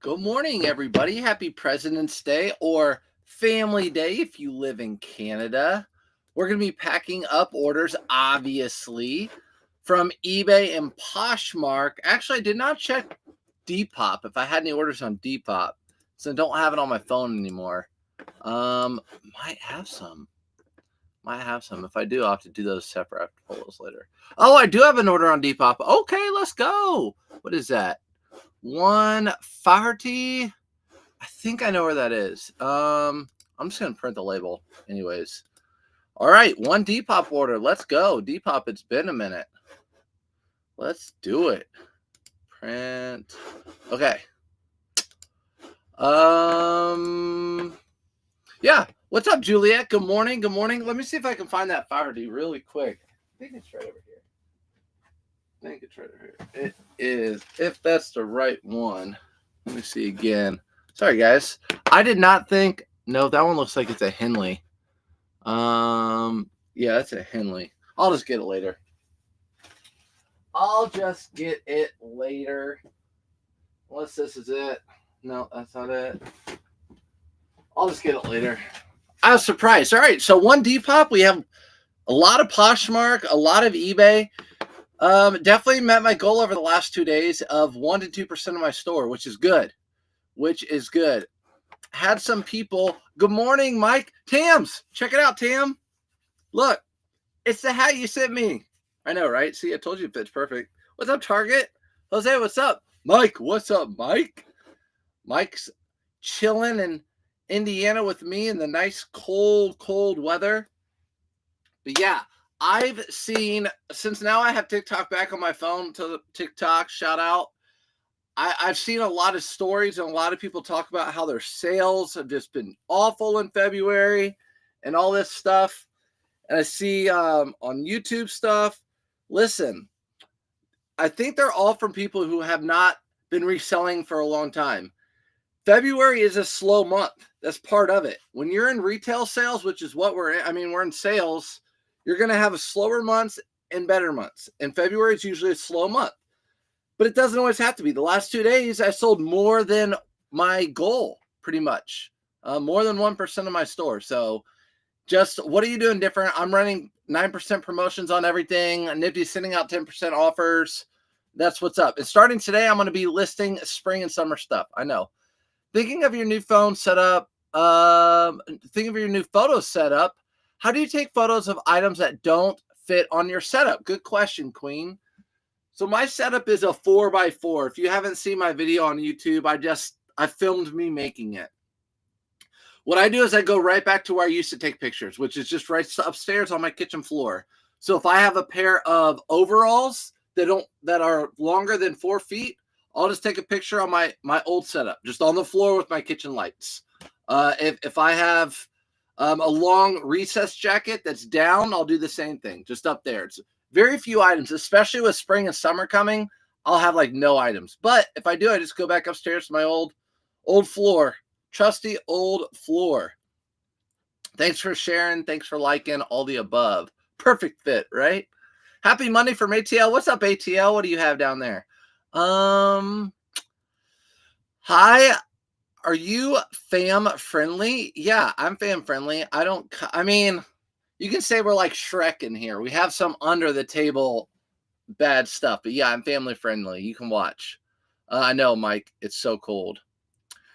Good morning, everybody. Happy President's Day or Family Day if you live in Canada. We're going to be packing up orders, obviously, from eBay and Poshmark. Actually, I did not check Depop if I had any orders on Depop, so I don't have it on my phone anymore. Might have some. If I do, I'll have to do those separate. I have to pull those later. Oh, I do have an order on Depop. Okay, let's go. What is that? One Faherty. I think I know where that is. I'm just gonna print the label anyways. All right, one Depop order. Let's go. Depop, it's been a minute. Let's do it. Print. Okay. Yeah. What's up, Juliet? Good morning. Good morning. Let me see if I can find that Faherty really quick. I think it's right over here. It is, if that's the right one. Let me see again. Sorry, guys. I did not think. No, that one looks like it's a Henley. Yeah, that's a Henley. I'll just get it later. Unless this is it. No, that's not it. I'll just get it later. I was surprised. All right, so one Depop. We have a lot of Poshmark, a lot of eBay. Definitely met my goal over the last 2 days of 1 to 2% of my store, which is good. Had some people. Good morning, Mike. Tams, check it out, Tam. Look, it's the hat you sent me. I know, right? See, I told you it fits perfect. What's up, Target? Jose, what's up? Mike, what's up, Mike? Mike's chilling in Indiana with me in the nice cold weather. But yeah, I've seen, since now I have TikTok back on my phone, to the TikTok shout out. I've seen a lot of stories and a lot of people talk about how their sales have just been awful in February and all this stuff. And I see on YouTube stuff. Listen, I think they're all from people who have not been reselling for a long time. February is a slow month. That's part of it. When you're in retail sales, which is what we're in, we're in sales, you're going to have a slower months and better months. And February is usually a slow month. But it doesn't always have to be. The last 2 days, I sold more than my goal, pretty much. More than 1% of my store. So just what are you doing different? I'm running 9% promotions on everything. Nifty's sending out 10% offers. That's what's up. And starting today, I'm going to be listing spring and summer stuff. I know. Thinking of your new phone setup. Thinking of your new photo setup. How do you take photos of items that don't fit on your setup? Good question, Queen. So my setup is a 4x4. If you haven't seen my video on YouTube, I filmed me making it. What I do is I go right back to where I used to take pictures, which is just right upstairs on my kitchen floor. So if I have a pair of overalls that are longer than 4 feet, I'll just take a picture on my old setup, just on the floor with my kitchen lights. If I have a long recess jacket that's down, I'll do the same thing, just up there. It's very few items, especially with spring and summer coming. I'll have like no items. But if I do, I just go back upstairs to my old floor. Trusty old floor. Thanks for sharing. Thanks for liking all the above. Perfect fit, right? Happy Monday from ATL. What's up, ATL? What do you have down there? Hi. Are you fam friendly? Yeah, I'm fam friendly. You can say we're like Shrek in here. We have some under the table bad stuff, but yeah, I'm family friendly. You can watch. I know, Mike. It's so cold.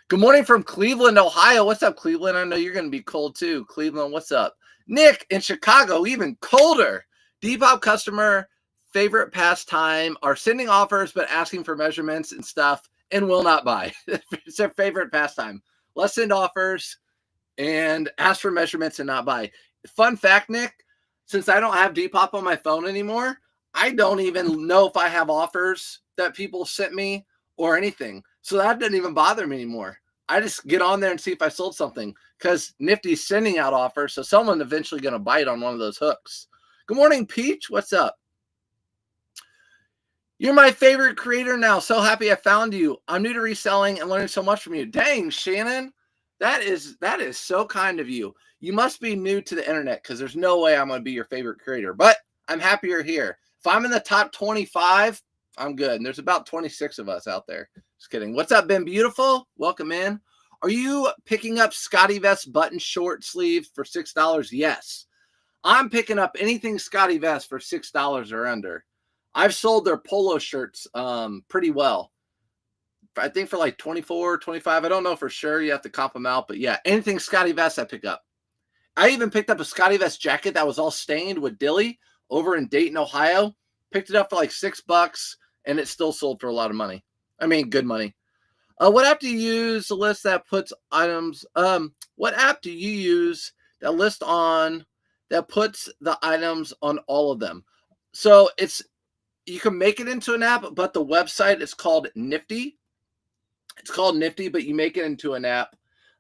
Good morning from Cleveland, Ohio. What's up, Cleveland? I know you're going to be cold too. Cleveland, what's up? Nick in Chicago, even colder. Depop customer favorite pastime are sending offers but asking for measurements and stuff and will not buy. It's their favorite pastime. Let's send offers and ask for measurements and not buy. Fun fact, Nick, since I don't have Depop on my phone anymore, I don't even know if I have offers that people sent me or anything. So that doesn't even bother me anymore. I just get on there and see if I sold something because Nifty's sending out offers. So someone's eventually going to bite on one of those hooks. Good morning, Peach. What's up? You're my favorite creator now. So happy I found you. I'm new to reselling and learning so much from you. Dang, Shannon. That is so kind of you. You must be new to the internet because there's no way I'm going to be your favorite creator. But I'm happy you're here. If I'm in the top 25, I'm good. And there's about 26 of us out there. Just kidding. What's up, Ben Beautiful? Welcome in. Are you picking up Scotty Vest button short sleeve for $6? Yes. I'm picking up anything Scotty Vest for $6 or under. I've sold their polo shirts pretty well. I think for like 24, 25. I don't know for sure. You have to comp them out. But yeah, anything Scotty Vest I pick up. I even picked up a Scotty Vest jacket that was all stained with Dilly over in Dayton, Ohio. Picked it up for like $6 and it still sold for a lot of money. I mean, good money. What app do you use to list that puts items? What app do you use that puts the items on all of them? So you can make it into an app, but the website is called Nifty. It's called Nifty, but you make it into an app.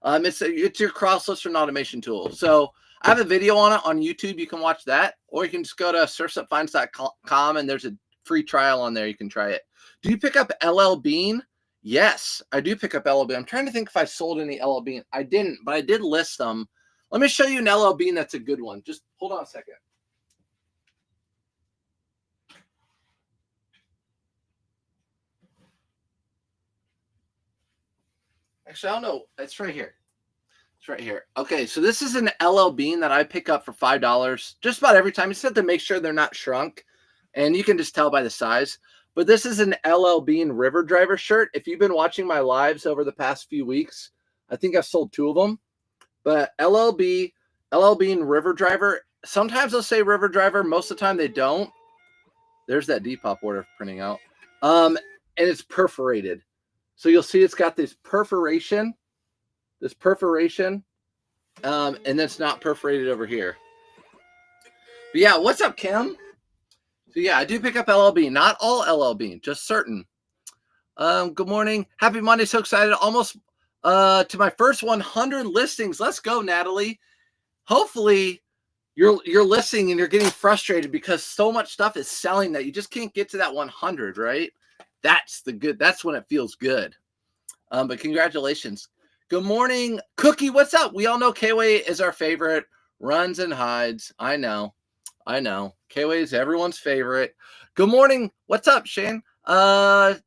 It's your cross-listing automation tool. So I have a video on it on YouTube. You can watch that, or you can just go to surfsupfinds.com and there's a free trial on there. You can try it. Do you pick up LL Bean? Yes, I do pick up LL Bean. I'm trying to think if I sold any LL Bean. I didn't, but I did list them. Let me show you an LL Bean that's a good one. Just hold on a second. Actually, I don't know. It's right here. It's right here. Okay, so this is an LL Bean that I pick up for $5 just about every time. You just have to make sure they're not shrunk, and you can just tell by the size. But this is an LL Bean River Driver shirt. If you've been watching my lives over the past few weeks, I think I've sold 2 of them. But LL Bean River Driver. Sometimes they'll say River Driver. Most of the time they don't. There's that Depop order printing out. And it's perforated. So you'll see it's got this perforation, and then it's not perforated over here. But yeah, what's up, Kim? So yeah, I do pick up LL Bean. Not all LL Bean, just certain. Good morning. Happy Monday. So excited. Almost to my first 100 listings. Let's go, Natalie. Hopefully you're listing and you're getting frustrated because so much stuff is selling that you just can't get to that 100, right? That's when it feels good. But congratulations. Good morning, Cookie. What's up? We all know K-Way is our favorite. Runs and hides. I know. K-Way is everyone's favorite. Good morning. What's up, Shane? Tanya,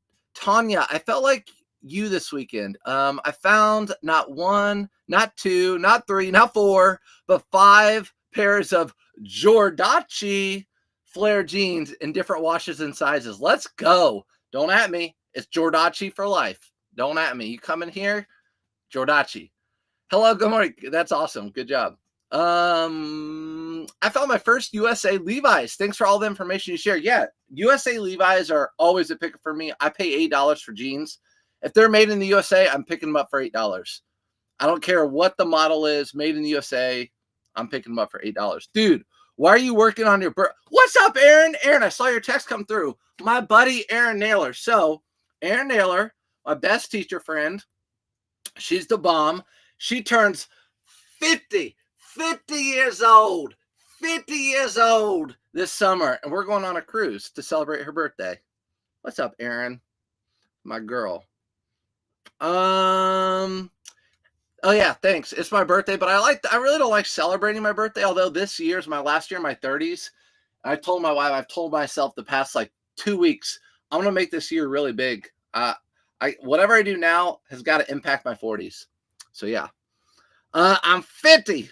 I felt like you this weekend. I found not 1, not 2, not 3, not 4, but 5 pairs of Jordache flare jeans in different washes and sizes. Let's go. Don't at me. It's Jordache for life. Don't at me. You come in here, Jordache. Hello, good morning. That's awesome. Good job. I found my first USA Levi's. Thanks for all the information you shared. Yeah, USA Levi's are always a pick for me. I pay $8 for jeans. If they're made in the USA, I'm picking them up for $8. I don't care what the model is, made in the USA. I'm picking them up for $8. Dude, why are you working on your What's up, Aaron? Aaron, I saw your text come through. My buddy, Aaron Naylor. So, Aaron Naylor, my best teacher friend, she's the bomb. She turns 50 years old. 50 years old this summer. And we're going on a cruise to celebrate her birthday. What's up, Aaron? My girl. Oh yeah, thanks. It's my birthday, but I really don't like celebrating my birthday, although this year is my last year in my 30s. I've told my wife, I've told myself the past like 2 weeks, I'm going to make this year really big. Whatever I do now has got to impact my 40s. So yeah. I'm 50.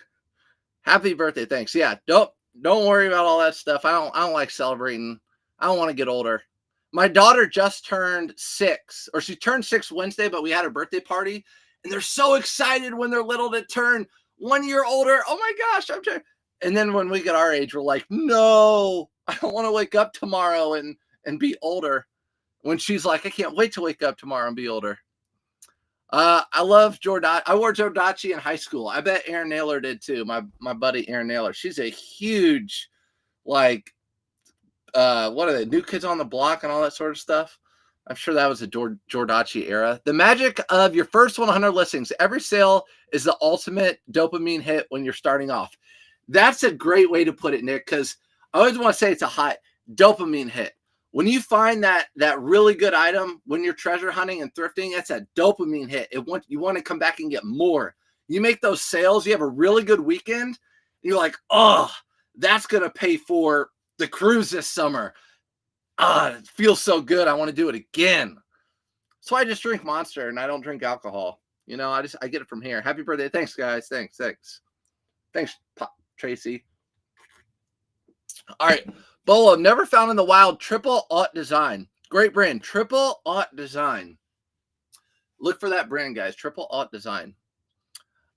Happy birthday. Thanks. Yeah. Don't worry about all that stuff. I don't like celebrating. I don't want to get older. My daughter just turned 6, or she turned 6 Wednesday, but we had a birthday party and they're so excited when they're little to turn 1 year older. Oh my gosh. And then when we get our age, we're like, no, I don't want to wake up tomorrow and be older. When she's like, I can't wait to wake up tomorrow and be older. I love Jordache. I wore Jordache in high school. I bet Aaron Naylor did too. My buddy Aaron Naylor. She's a huge, like, what are they? New Kids on the Block and all that sort of stuff. I'm sure that was a Jordache era. The magic of your first 100 listings. Every sale is the ultimate dopamine hit when you're starting off. That's a great way to put it, Nick, because I always want to say it's a hot dopamine hit. When you find that really good item when you're treasure hunting and thrifting, that's a dopamine hit. You want to come back and get more. You make those sales, you have a really good weekend, and you're like, oh, that's going to pay for the cruise this summer. it feels so good. I want to do it again. So I just drink Monster and I don't drink alcohol. You know, I get it from here. Happy birthday. Thanks, guys. Thanks. Thanks, Tracy. All right. Bolo, never found in the wild, triple aught design. Great brand. Triple aught design. Look for that brand, guys. Triple aught design.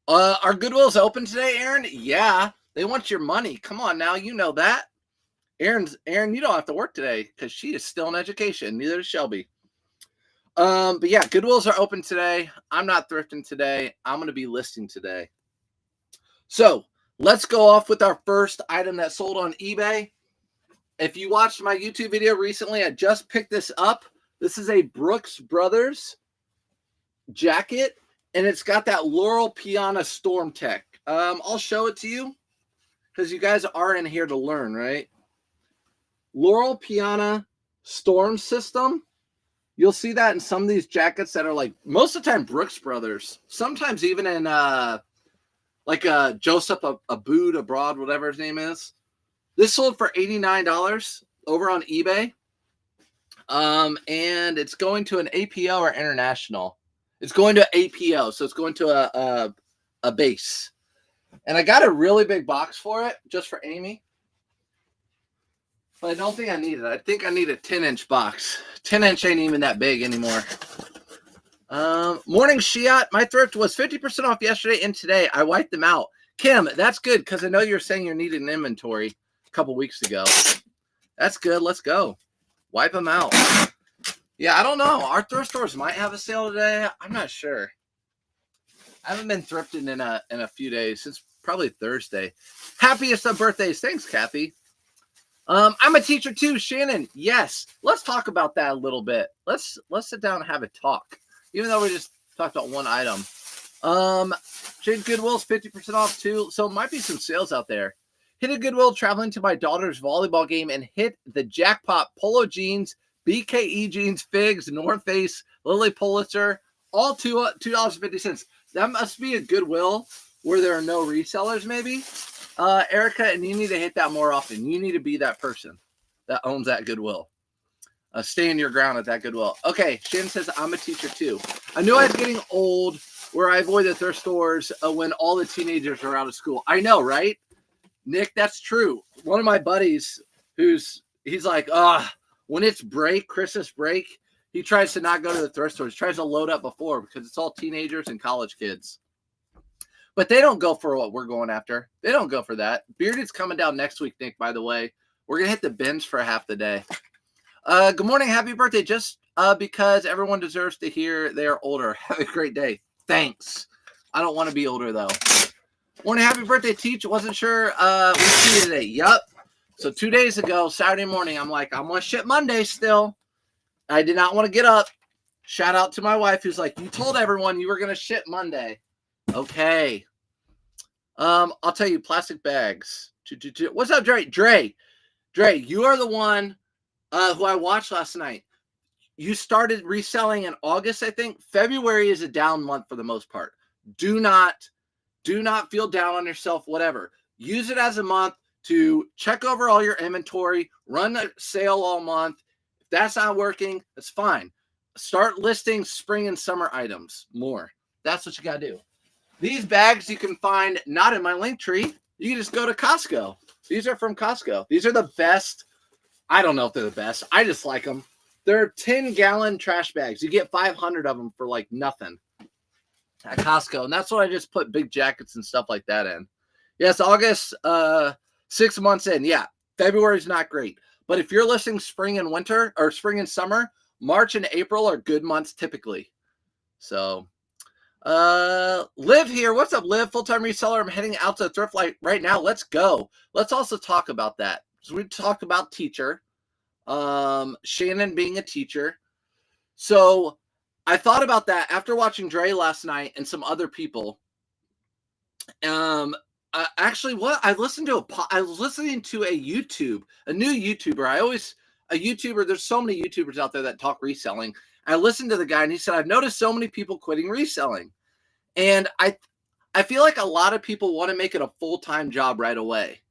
Are Goodwill's open today, Aaron? Yeah. They want your money. Come on now. You know that. Aaron, you don't have to work today because she is still in education. Neither is Shelby. But yeah, Goodwills are open today. I'm not thrifting today. I'm going to be listing today. So let's go off with our first item that sold on eBay. If you watched my YouTube video recently, I just picked this up. This is a Brooks Brothers jacket, and it's got that Laurel Piana Storm Tech. I'll show it to you because you guys are in here to learn, right? Laurel Piana Storm System. You'll see that in some of these jackets that are like, most of the time, Brooks Brothers. Sometimes even in like Joseph Abood Abroad, whatever his name is. This sold for $89 over on eBay. And it's going to an APO or international. It's going to APO, so it's going to a base. And I got a really big box for it, just for Amy. But I don't think I need it. I think I need a 10-inch box. 10-inch ain't even that big anymore. Morning, Shiat. My thrift was 50% off yesterday and today. I wiped them out. Kim, that's good because I know you're saying you're needing an inventory a couple weeks ago. That's good. Let's go. Wipe them out. Yeah, I don't know. Our thrift stores might have a sale today. I'm not sure. I haven't been thrifting in a few days, since probably Thursday. Happiest of birthdays. Thanks, Kathy. I'm a teacher too, Shannon. Yes. Let's talk about that a little bit. Let's sit down and have a talk. Even though we just talked about one item. Jade Goodwill's 50% off too. So it might be some sales out there. Hit a Goodwill traveling to my daughter's volleyball game and hit the jackpot. Polo jeans, BKE jeans, Figs, North Face, Lily Pulitzer, all $2.50. That must be a Goodwill where there are no resellers, maybe. Erica, and you need to hit that more often. You need to be that person that owns that Goodwill. Stay in your ground at that Goodwill. Okay, Shannon says, I'm a teacher too. I knew I was getting old where I avoid the thrift stores when all the teenagers are out of school. I know, right? Nick, that's true. One of my buddies he's like, when it's Christmas break, he tries to not go to the thrift stores. He tries to load up before because it's all teenagers and college kids. But they don't go for what we're going after. They don't go for that. Bearded's coming down next week, Nick, by the way. We're going to hit the bins for half the day. Good morning. Happy birthday. Just because everyone deserves to hear they are older. Have a great day. Thanks. I don't want to be older, though. Morning. Happy birthday, Teach. Wasn't sure we see you today. Yup. So 2 days ago, Saturday morning, I'm like, I'm going to ship Monday still. I did not want to get up. Shout out to my wife who's like, you told everyone you were going to ship Monday. Okay. I'll tell you, plastic bags. What's up, Dre? Dre, you are the one who I watched last night. You started reselling in August, I think. February is a down month for the most part. Do not feel down on yourself, whatever. Use it as a month to check over all your inventory, run a sale all month. If that's not working, that's fine. Start listing spring and summer items more. That's what you got to do. These bags you can find not in my link tree. You can just go to Costco. These are from Costco. These are the best. I don't know if they're the best. I just like them. They're 10-gallon trash bags. You get 500 of them for like nothing at Costco. And that's what I just put big jackets and stuff like that in. Yes, August, 6 months in. Yeah, February is not great. But if you're listing spring and winter or spring and summer, March and April are good months typically. So, Liv here. What's up, Liv? Full-time reseller. I'm heading out to the thrift light right now. Let's go. Let's also talk about that. So we talked about teacher. Shannon being a teacher. So I thought about that after watching Dre last night and some other people. Actually, what I was listening to a new YouTuber. A YouTuber. There's so many YouTubers out there that talk reselling. I listened to the guy and he said, I've noticed so many people quitting reselling. And I feel like a lot of people want to make it a full-time job right away.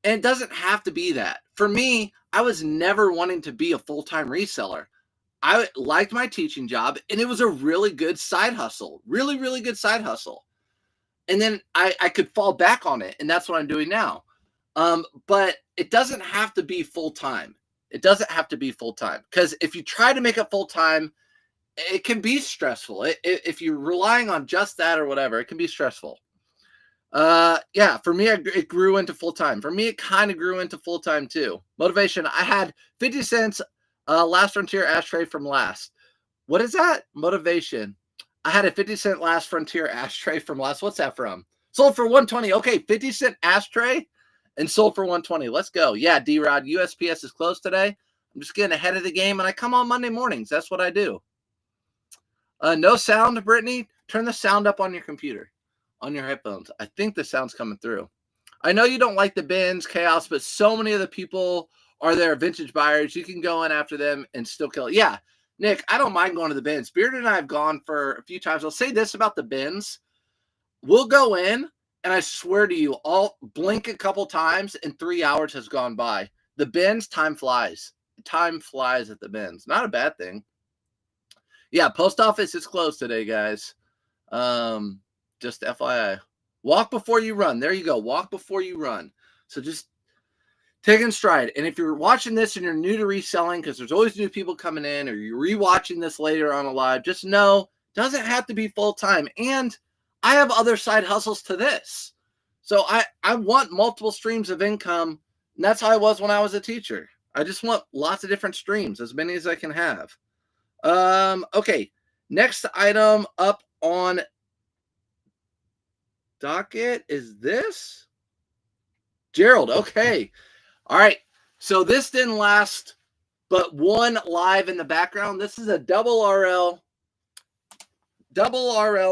And it doesn't have to be that. For me, I was never wanting to be a full-time reseller. I liked my teaching job, and it was a really good side hustle, really, really good side hustle. And then I could fall back on it, and that's what I'm doing now. But it doesn't have to be full-time. It doesn't have to be full-time, because if you try to make it full-time, it can be stressful. If you're relying on just that or whatever, it can be stressful. Yeah, for me, it grew into full-time. For me, it kind of grew into full-time too. Motivation. I had 50 cents last frontier ashtray from last. What is that? Motivation. I had a 50-cent last frontier ashtray from last. What's that from? Sold for 120. Okay, 50-cent ashtray and sold for 120. Let's go. Yeah, D-Rod, USPS is closed today. I'm just getting ahead of the game, and I come on Monday mornings. That's what I do. No sound, Brittany. Turn the sound up on your computer, on your headphones. I think the sound's coming through. I know you don't like the bins, chaos, but so many of the people are there vintage buyers. You can go in after them and still kill it. Yeah, Nick, I don't mind going to the bins. Beard and I have gone for a few times. I'll say this about the bins. We'll go in, and I swear to you, I'll blink a couple times, and 3 hours has gone by. The bins, time flies. Time flies at the bins. Not a bad thing. Yeah, post office is closed today, guys. Just FYI. Walk before you run. There you go. Walk before you run. So just take in stride. And if you're watching this and you're new to reselling, because there's always new people coming in, or you're rewatching this later on a live, just know it doesn't have to be full-time. And I have other side hustles to this. So I want multiple streams of income. And that's how I was when I was a teacher. I just want lots of different streams, as many as I can have. Okay. Next item up on docket is this. Gerald. Okay. All right. So this didn't last but one live in the background. This is a double RL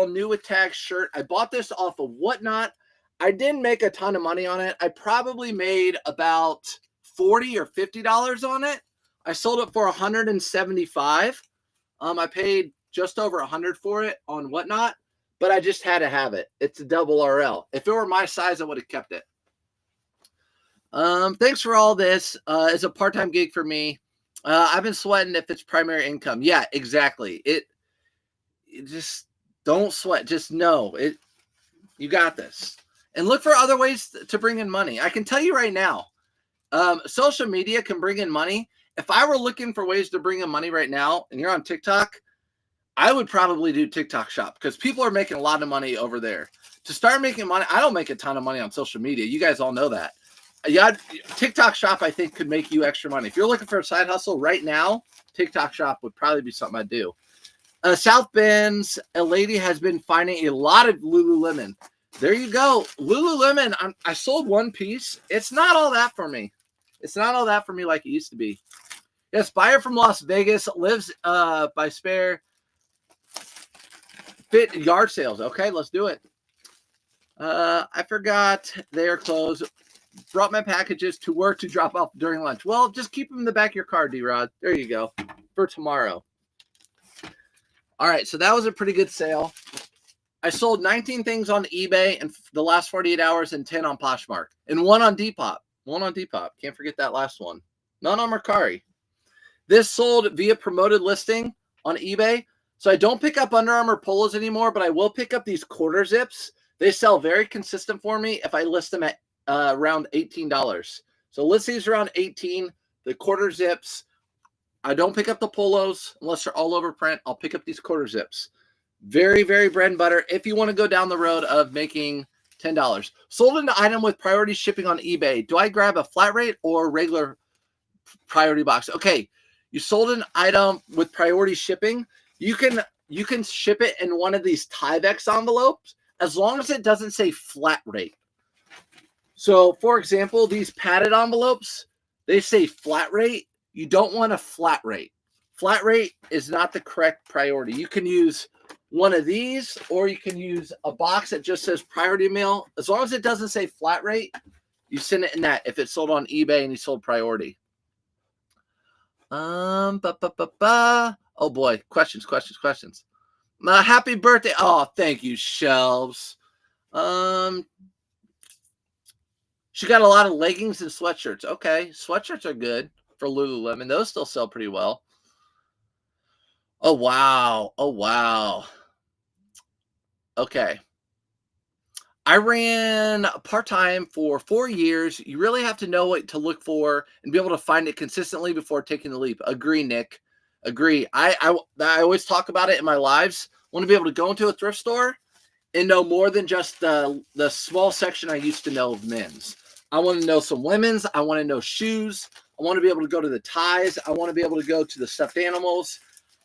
new attack shirt. I bought this off of Whatnot. I didn't make a ton of money on it. I probably made about $40 or $50 on it. I sold it for $175. I paid just over $100 for it on Whatnot, but I just had to have it. It's a double RL. If it were my size, I would have kept it. Thanks for all this. It's a part-time gig for me. I've been sweating if it's primary income. Yeah, exactly. It just don't sweat. Just know it. You got this. And look for other ways to bring in money. I can tell you right now, social media can bring in money. If I were looking for ways to bring in money right now, and you're on TikTok, I would probably do TikTok shop, because people are making a lot of money over there. To start making money, I don't make a ton of money on social media. You guys all know that. Yeah, TikTok shop, I think, could make you extra money. If you're looking for a side hustle right now, TikTok shop would probably be something I'd do. South Bend's, a lady has been finding a lot of Lululemon. There you go. Lululemon, I sold one piece. It's not all that for me. It's not all that for me like it used to be. Yes, buyer from Las Vegas, lives by Spare. Fit yard sales. Okay, let's do it. I forgot they are closed. Brought my packages to work to drop off during lunch. Well, just keep them in the back of your car, D-Rod. There you go. For tomorrow. All right, so that was a pretty good sale. I sold 19 things on eBay in the last 48 hours and 10 on Poshmark. And one on Depop. One on Depop. Can't forget that last one. None on Mercari. This sold via promoted listing on eBay. So I don't pick up Under Armour polos anymore, but I will pick up these quarter zips. They sell very consistent for me if I list them at around $18. So list these around 18. The quarter zips. I don't pick up the polos unless they're all over print. I'll pick up these quarter zips. Very, very bread and butter if you want to go down the road of making $10. Sold an item with priority shipping on eBay. Do I grab a flat rate or regular priority box? Okay, you sold an item with priority shipping. You can ship it in one of these Tyvek envelopes as long as it doesn't say flat rate. So, for example, these padded envelopes, they say flat rate. You don't want a flat rate. Flat rate is not the correct priority. You can use one of these, or you can use a box that just says priority mail. As long as it doesn't say flat rate, you send it in that if it's sold on eBay and you sold priority. Oh boy, questions. Happy birthday. Oh, thank you, Shelves. She got a lot of leggings and sweatshirts. Okay, sweatshirts are good. for Lululemon. Those still sell pretty well. Oh, wow. Oh, wow. Okay. I ran part-time for 4 years. You really have to know what to look for and be able to find it consistently before taking the leap. Agree, Nick. Agree. I always talk about it in my lives. I want to be able to go into a thrift store and know more than just the small section I used to know of men's. I want to know some women's. I want to know shoes. I want to be able to go to the ties. I want to be able to go to the stuffed animals.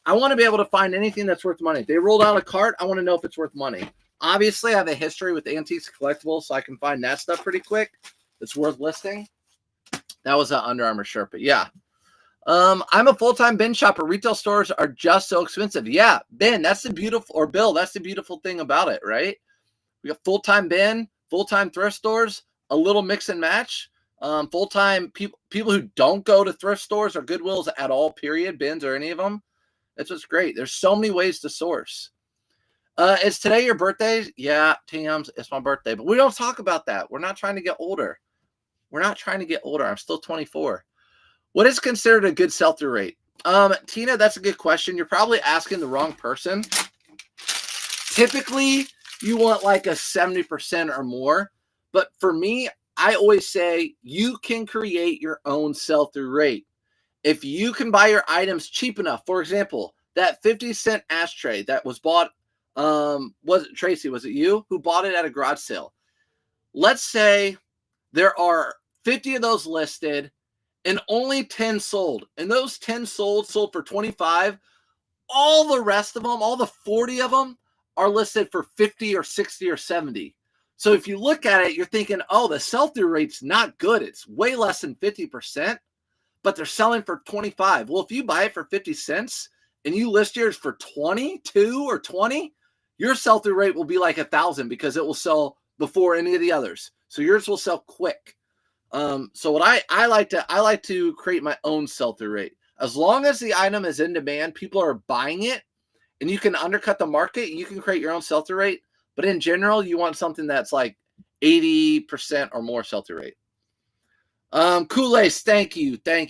I want to be able to find anything that's worth money. If they rolled out a cart, I want to know if it's worth money. Obviously, I have a history with antiques collectibles, so I can find that stuff pretty quick. It's worth listing. That was an Under Armour shirt, but yeah. I'm a full-time bin shopper. Retail stores are just so expensive. Yeah, bin, that's the beautiful, or Bill, that's the beautiful thing about it, right? We got full-time bin, full-time thrift stores, a little mix and match. Full-time people who don't go to thrift stores or Goodwills at all, period, bins or any of them. That's what's great. There's so many ways to source. Is today your birthday? Yeah, Tams, it's my birthday. But we don't talk about that. We're not trying to get older. We're not trying to get older. I'm still 24. What is considered a good sell-through rate? Tina, that's a good question. You're probably asking the wrong person. Typically, you want like a 70% or more. But for me, I always say you can create your own sell-through rate. If you can buy your items cheap enough, for example, that 50-cent ashtray that was bought, was it Tracy? Was it you who bought it at a garage sale? Let's say there are 50 of those listed and only 10 sold. And those 10 sold for 25. All the rest of them, all the 40 of them are listed for 50 or 60 or 70. So if you look at it, you're thinking, oh, the sell-through rate's not good. It's way less than 50%, but they're selling for 25. Well, if you buy it for 50 cents and you list yours for 22 or 20, your sell-through rate will be like 1,000 because it will sell before any of the others. So yours will sell quick. So what I like to create my own sell-through rate. As long as the item is in demand, people are buying it, and you can undercut the market, you can create your own sell-through rate. But in general, you want something that's like 80% or more sell-through rate. Kool-Aid, thank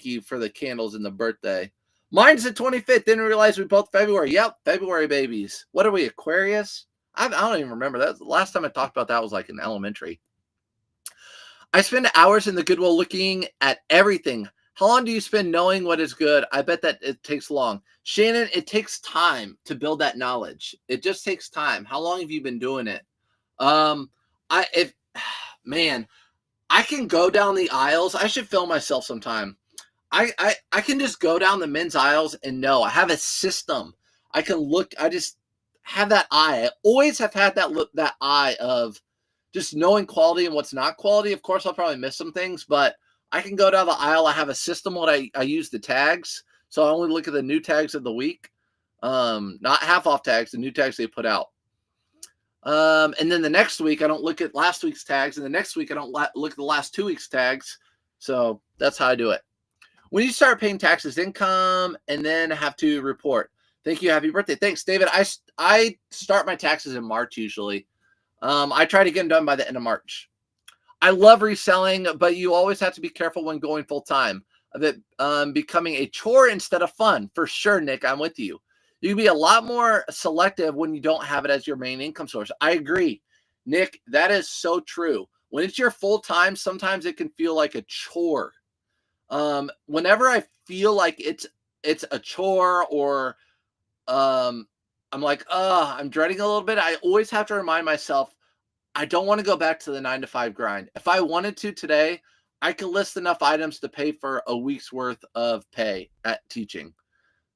you for the candles and the birthday. Mine's the 25th. Didn't realize we both February. Yep, February babies. What are we, Aquarius? I don't even remember that. The last time I talked about that was like in elementary. I spend hours in the Goodwill looking at everything. How long do you spend knowing what is good? I bet that it takes long. Shannon, it takes time to build that knowledge. It just takes time. How long have you been doing it? Man, I can go down the aisles. I should film myself sometime. I can just go down the men's aisles and know. I have a system. I can look. I just have that eye. I always have had that eye of just knowing quality and what's not quality. Of course, I'll probably miss some things, but I can go down the aisle. I have a system when I use the tags. So I only look at the new tags of the week. Not half off tags, the new tags they put out. And then the next week, I don't look at last week's tags. And the next week, I don't look at the last 2 weeks' tags. So that's how I do it. When you start paying taxes, income, and then have to report. Thank you. Happy birthday. Thanks, David. I start my taxes in March usually. I try to get them done by the end of March. I love reselling, but you always have to be careful when going full time of it becoming a chore instead of fun. For sure, Nick, I'm with you. You can be a lot more selective when you don't have it as your main income source. I agree, Nick. That is so true. When it's your full time, sometimes it can feel like a chore. Whenever I feel like it's a chore or I'm like, I'm dreading a little bit, I always have to remind myself, I don't want to go back to the 9-to-5 grind. If I wanted to today, I can list enough items to pay for a week's worth of pay at teaching.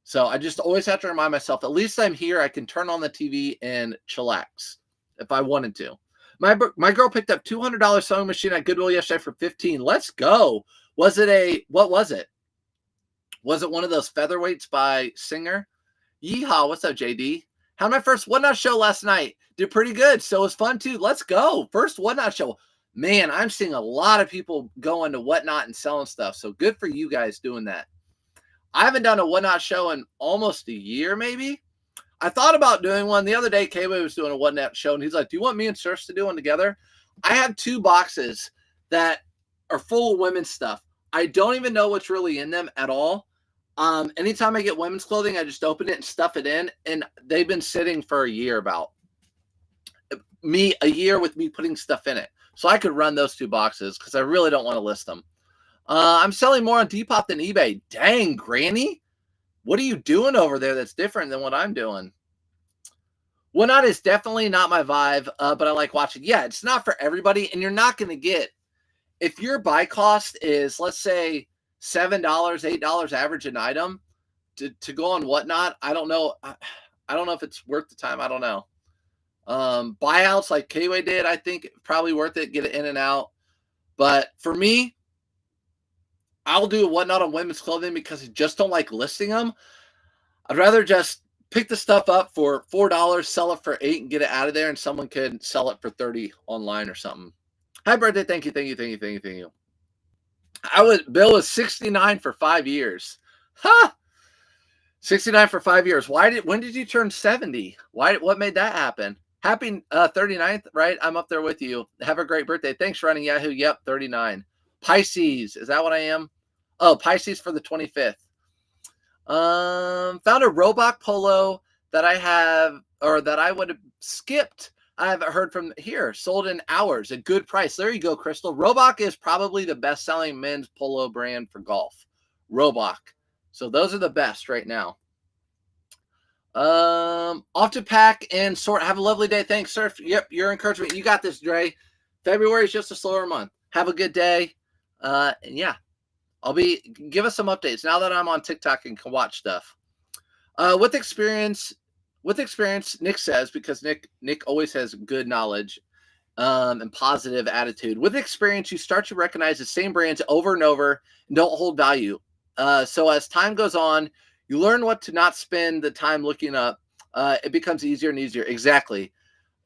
So I just always have to remind myself, at least I'm here. I can turn on the TV and chillax if I wanted to. My girl picked up $200 sewing machine at Goodwill yesterday for $15. Let's go. What was it? Was it one of those featherweights by Singer? Yeehaw. What's up, JD? Had my first Whatnot show last night. Did pretty good. So it was fun too. Let's go. First Whatnot show. Man, I'm seeing a lot of people going to Whatnot and selling stuff. So good for you guys doing that. I haven't done a Whatnot show in almost a year, maybe. I thought about doing one. The other day, K-Way was doing a Whatnot show, and he's like, do you want me and Serge to do one together? I have 2 boxes that are full of women's stuff. I don't even know what's really in them at all. Anytime I get women's clothing, I just open it and stuff it in, and they've been sitting for a year a year with me putting stuff in it. So I could run those 2 boxes because I really don't want to list them. I'm selling more on Depop than eBay. Dang, Granny. What are you doing over there that's different than what I'm doing? Whatnot is definitely not my vibe, but I like watching. Yeah, it's not for everybody, and you're not going to get, if your buy cost is, let's say, $7, $8 average an item to go on Whatnot, I don't know. I don't know if it's worth the time. I don't know. Buyouts like K-Way did, I think probably worth it. Get it in and out. But for me, I'll do a Whatnot on women's clothing because I just don't like listing them. I'd rather just pick the stuff up for $4, sell it for $8, and get it out of there, and someone could sell it for $30 online or something. Hi, birthday. Thank you. Bill was 69 for 5 years. Huh? 69 for 5 years. When did you turn 70? What made that happen? Happy 39th, right? I'm up there with you. Have a great birthday. Thanks, Running Yahoo. Yep, 39. Pisces. Is that what I am? Oh, Pisces for the 25th. Found a Robach polo that I have, or that I would have skipped. I haven't heard from here. Sold in hours. A good price. There you go, Crystal. Robach is probably the best-selling men's polo brand for golf. Robach. So those are the best right now. Off to pack and sort. Have a lovely day. Thanks, Surf. Yep, your encouragement. You got this, Dre. February is just a slower month. Have a good day. And yeah, give us some updates now that I'm on TikTok and can watch stuff. With experience, Nick says, because Nick always has good knowledge and positive attitude. With experience, you start to recognize the same brands over and over and don't hold value. So as time goes on, you learn what to not spend the time looking up. It becomes easier and easier. Exactly.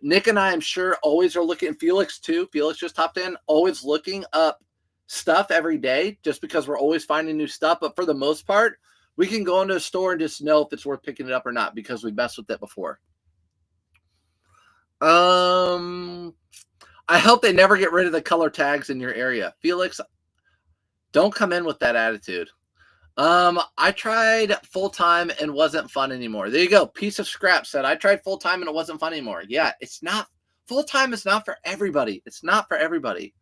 Nick and I, I'm sure, always are looking. Felix too. Felix just hopped in. Always looking up stuff every day, just because we're always finding new stuff. But for the most part, we can go into a store and just know if it's worth picking it up or not because we messed with it before. I hope they never get rid of the color tags in your area. Felix, don't come in with that attitude. I tried full-time and wasn't fun anymore. There you go. Piece of scrap said, I tried full-time and it wasn't fun anymore. Yeah, it's not. Full-time is not for everybody. It's not for everybody.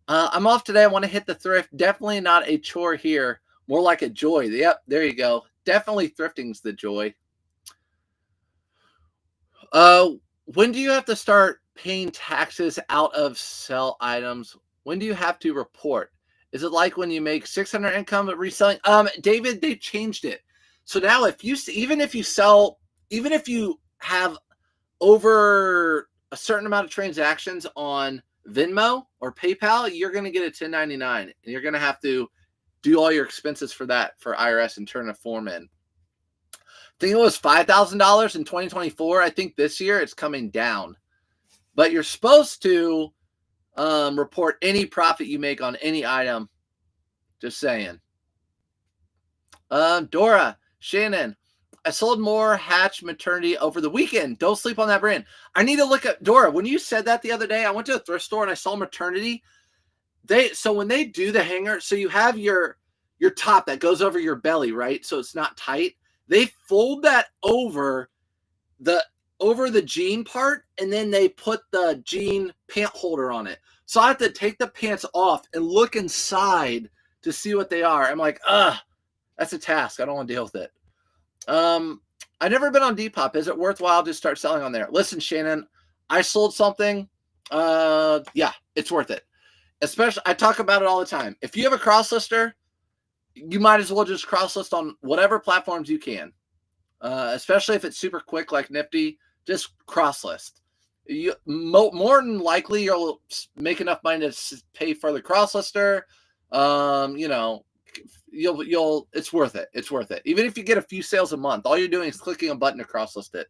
I'm off today. I want to hit the thrift. Definitely not a chore here. More like a joy. Yep, there you go. Definitely thrifting's the joy. When do you have to start paying taxes out of sell items? When do you have to report? Is it like when you make 600 income at reselling? David, they changed it. So now even if you have over a certain amount of transactions on Venmo or PayPal, you're going to get a 1099 and you're going to have to do all your expenses for that for IRS and turn a form in. I think it was $5,000 in 2024. I think this year it's coming down, but you're supposed to report any profit you make on any item. Just saying. Dora, Shannon, I sold more Hatch maternity over the weekend. Don't sleep on that brand. I need to look at Dora. When you said that the other day, I went to a thrift store and I saw maternity. So when they do the hanger, so you have your top that goes over your belly, right? So it's not tight. They fold that over the jean part, and then they put the jean pant holder on it. So I have to take the pants off and look inside to see what they are. I'm like, that's a task. I don't want to deal with it. I've never been on Depop. Is it worthwhile to start selling on there? Listen, Shannon, I sold something. Yeah, it's worth it. Especially, I talk about it all the time. If you have a cross lister, you might as well just cross list on whatever platforms you can. Especially if it's super quick like Nifty, just cross list. More than likely you'll make enough money to pay for the cross lister. It's worth it. It's worth it. Even if you get a few sales a month, all you're doing is clicking a button to cross list it.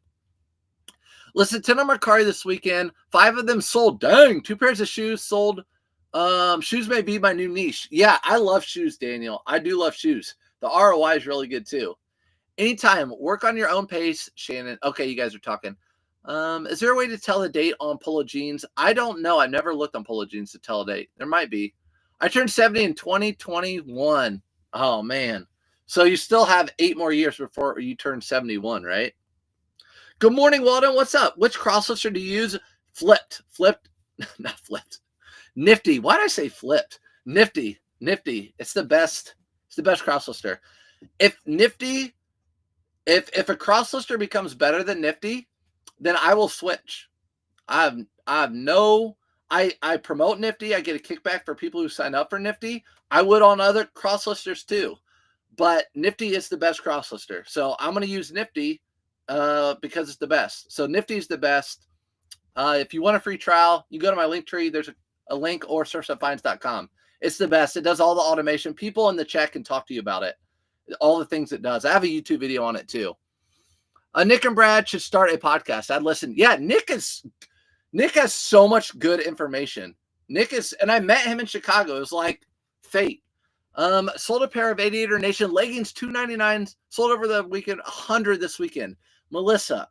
Listen, 10 on Mercari this weekend. 5 of them sold. Dang, 2 pairs of shoes sold. Shoes may be my new niche. Yeah, I love shoes, Daniel. I do love shoes. The ROI is really good too. Anytime, work on your own pace, Shannon. Okay, you guys are talking. Is there a way to tell a date on polo jeans? I don't know. I've never looked on polo jeans to tell a date. There might be. I turned 70 in 2021. Oh, man. So you still have 8 more years before you turn 71, right? Good morning, Walden. What's up? Which cross lister do you use? Flipped, not flipped. Nifty. Why did I say flipped? Nifty. It's the best. It's the best cross lister. If a cross lister becomes better than Nifty, then I will switch. I promote Nifty. I get a kickback for people who sign up for Nifty. I would on other cross listers too, but Nifty is the best cross lister. So I'm going to use Nifty because it's the best. So Nifty is the best. If you want a free trial, you go to my link tree. There's a link, or sourceupfinds.com. It's the best. It does all the automation. People in the chat can talk to you about it. All the things it does. I have a YouTube video on it too. Nick and Brad should start a podcast. I'd listen. Yeah, Nick has so much good information. And I met him in Chicago. It was like fate. Sold a pair of Aviator Nation leggings, $299. Sold over the weekend, $100 this weekend. Melissa,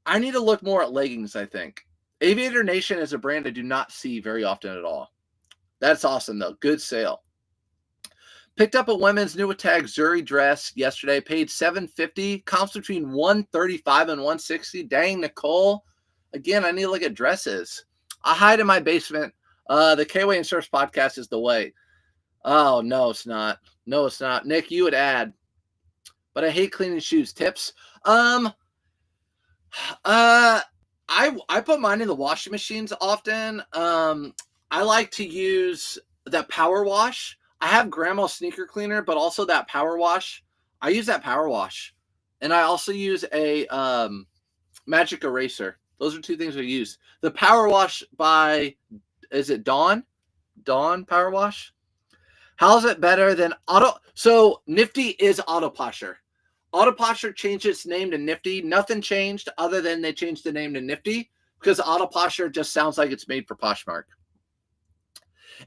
I need to look more at leggings, I think. Aviator Nation is a brand I do not see very often at all. That's awesome, though. Good sale. Picked up a women's new tag Zuri dress yesterday. Paid $750. Comps between $135 and $160. Dang, Nicole. Again, I need to look at dresses. I hide in my basement. The K-Way and Source podcast is the way. Oh, no, it's not. No, it's not. Nick, you would add. But I hate cleaning shoes. Tips? I put mine in the washing machines often. I like to use that power wash. I have grandma's sneaker cleaner, but also that power wash. I use that power wash. And I also use a magic eraser. Those are two things I use. The power wash by, is it Dawn? Dawn power wash? How's it better than Auto? So Nifty is Auto Posture. Auto Posture changed its name to Nifty. Nothing changed other than they changed the name to Nifty because Auto Posture just sounds like it's made for Poshmark.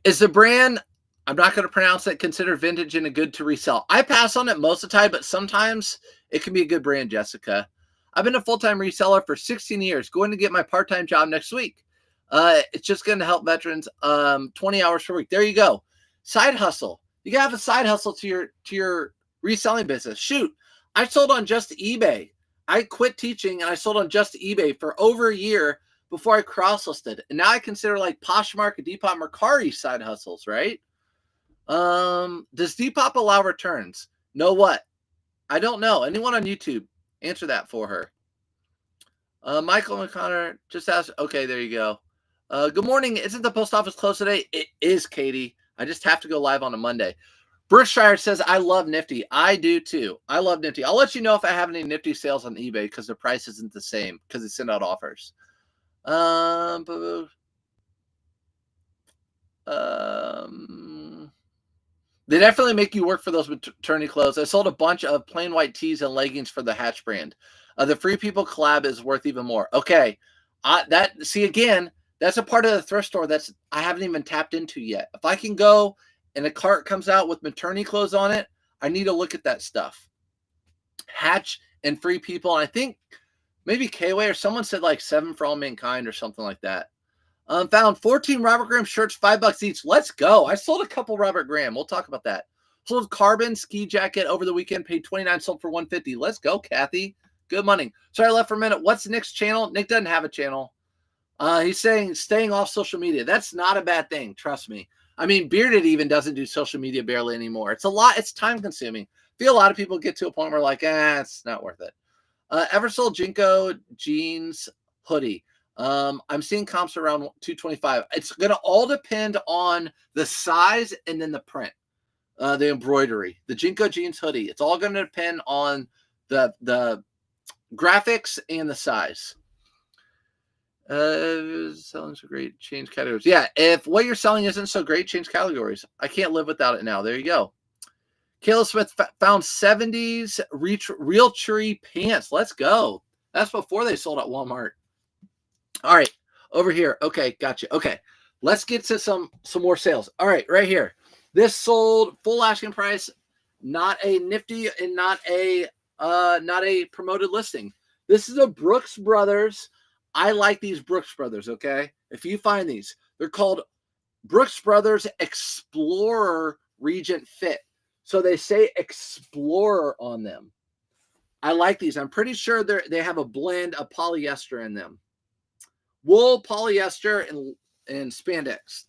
Is the brand, I'm not going to pronounce it, considered vintage and a good to resell? I pass on it most of the time, but sometimes it can be a good brand, Jessica. I've been a full-time reseller for 16 years, going to get my part-time job next week. It's just going to help veterans 20 hours per week. There you go. Side hustle. You got to have a side hustle to your reselling business. Shoot, I sold on just eBay. I quit teaching and I sold on just eBay for over a year before I cross-listed. And now I consider like Poshmark and Depop Mercari side hustles, right? Does Depop allow returns? Know what? I don't know. Anyone on YouTube? Answer that for her. Michael McConnor just asked. Okay, there you go. Good morning. Isn't the post office closed today? It is, Katie. I just have to go live on a Monday. Brookshire says, I love Nifty. I do too. I love Nifty. I'll let you know if I have any Nifty sales on eBay because the price isn't the same because they send out offers. They definitely make you work for those maternity clothes. I sold a bunch of plain white tees and leggings for the Hatch brand. The Free People collab is worth even more. Okay. Again, that's a part of the thrift store that's I haven't even tapped into yet. If I can go and a cart comes out with maternity clothes on it, I need to look at that stuff. Hatch and Free People. And I think maybe K-Way or someone said like 7 for All Mankind or something like that. Found 14 Robert Graham shirts, $5 each. Let's go. I sold a couple Robert Graham. We'll talk about that. Sold Carbon ski jacket over the weekend, paid $29, sold for $150. Let's go, Kathy. Good money. Sorry, I left for a minute. What's Nick's channel? Nick doesn't have a channel. He's saying staying off social media. That's not a bad thing. Trust me. I mean, Bearded even doesn't do social media barely anymore. It's a lot. It's time consuming. I feel a lot of people get to a point where like, it's not worth it. Eversold Jinko jeans hoodie. I'm seeing comps around 225. It's going to all depend on the size and then the print, the embroidery, the Jinko jeans hoodie. It's all going to depend on the graphics and the size. Selling so great, change categories. Yeah, if what you're selling isn't so great, change categories. I can't live without it now. There you go. Kayla Smith found 70s real tree pants. Let's go. That's before they sold at Walmart. All right, over here. Okay, gotcha. Okay, let's get to some more sales. All right, right here. This sold full asking price, not a Nifty and not a promoted listing. This is a Brooks Brothers. I like these Brooks Brothers, okay? If you find these, they're called Brooks Brothers Explorer Regent Fit. So they say Explorer on them. I like these. I'm pretty sure they have a blend of polyester in them. Wool, polyester, and spandex.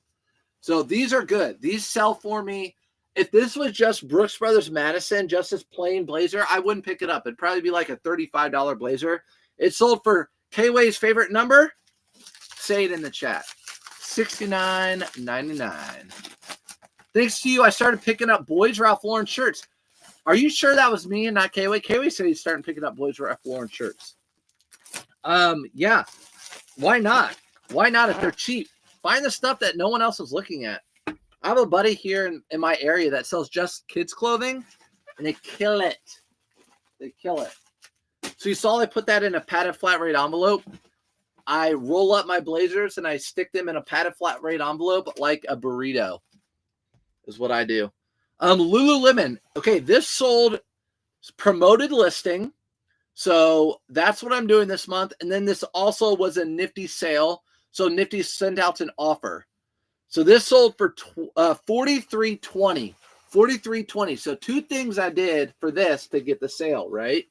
So these are good. These sell for me. If this was just Brooks Brothers Madison, just this plain blazer, I wouldn't pick it up. It'd probably be like a $35 blazer. It sold for K-Way's favorite number. Say it in the chat. $69.99. Thanks to you, I started picking up boys Ralph Lauren shirts. Are you sure that was me and not K-Way? K-Way said he's starting picking up boys Ralph Lauren shirts. Yeah. Why not? Why not if they're cheap? Find the stuff that no one else is looking at. I have a buddy here in my area that sells just kids clothing, and they kill it. They kill it. So you saw I put that in a padded flat rate envelope. I roll up my blazers and I stick them in a padded flat rate envelope like a burrito is what I do. Lululemon. Okay, this sold promoted listing. So that's what I'm doing this month. And then this also was a Nifty sale. So Nifty sent out an offer. So this sold for $43.20. $43.20. So two things I did for this to get the sale, right?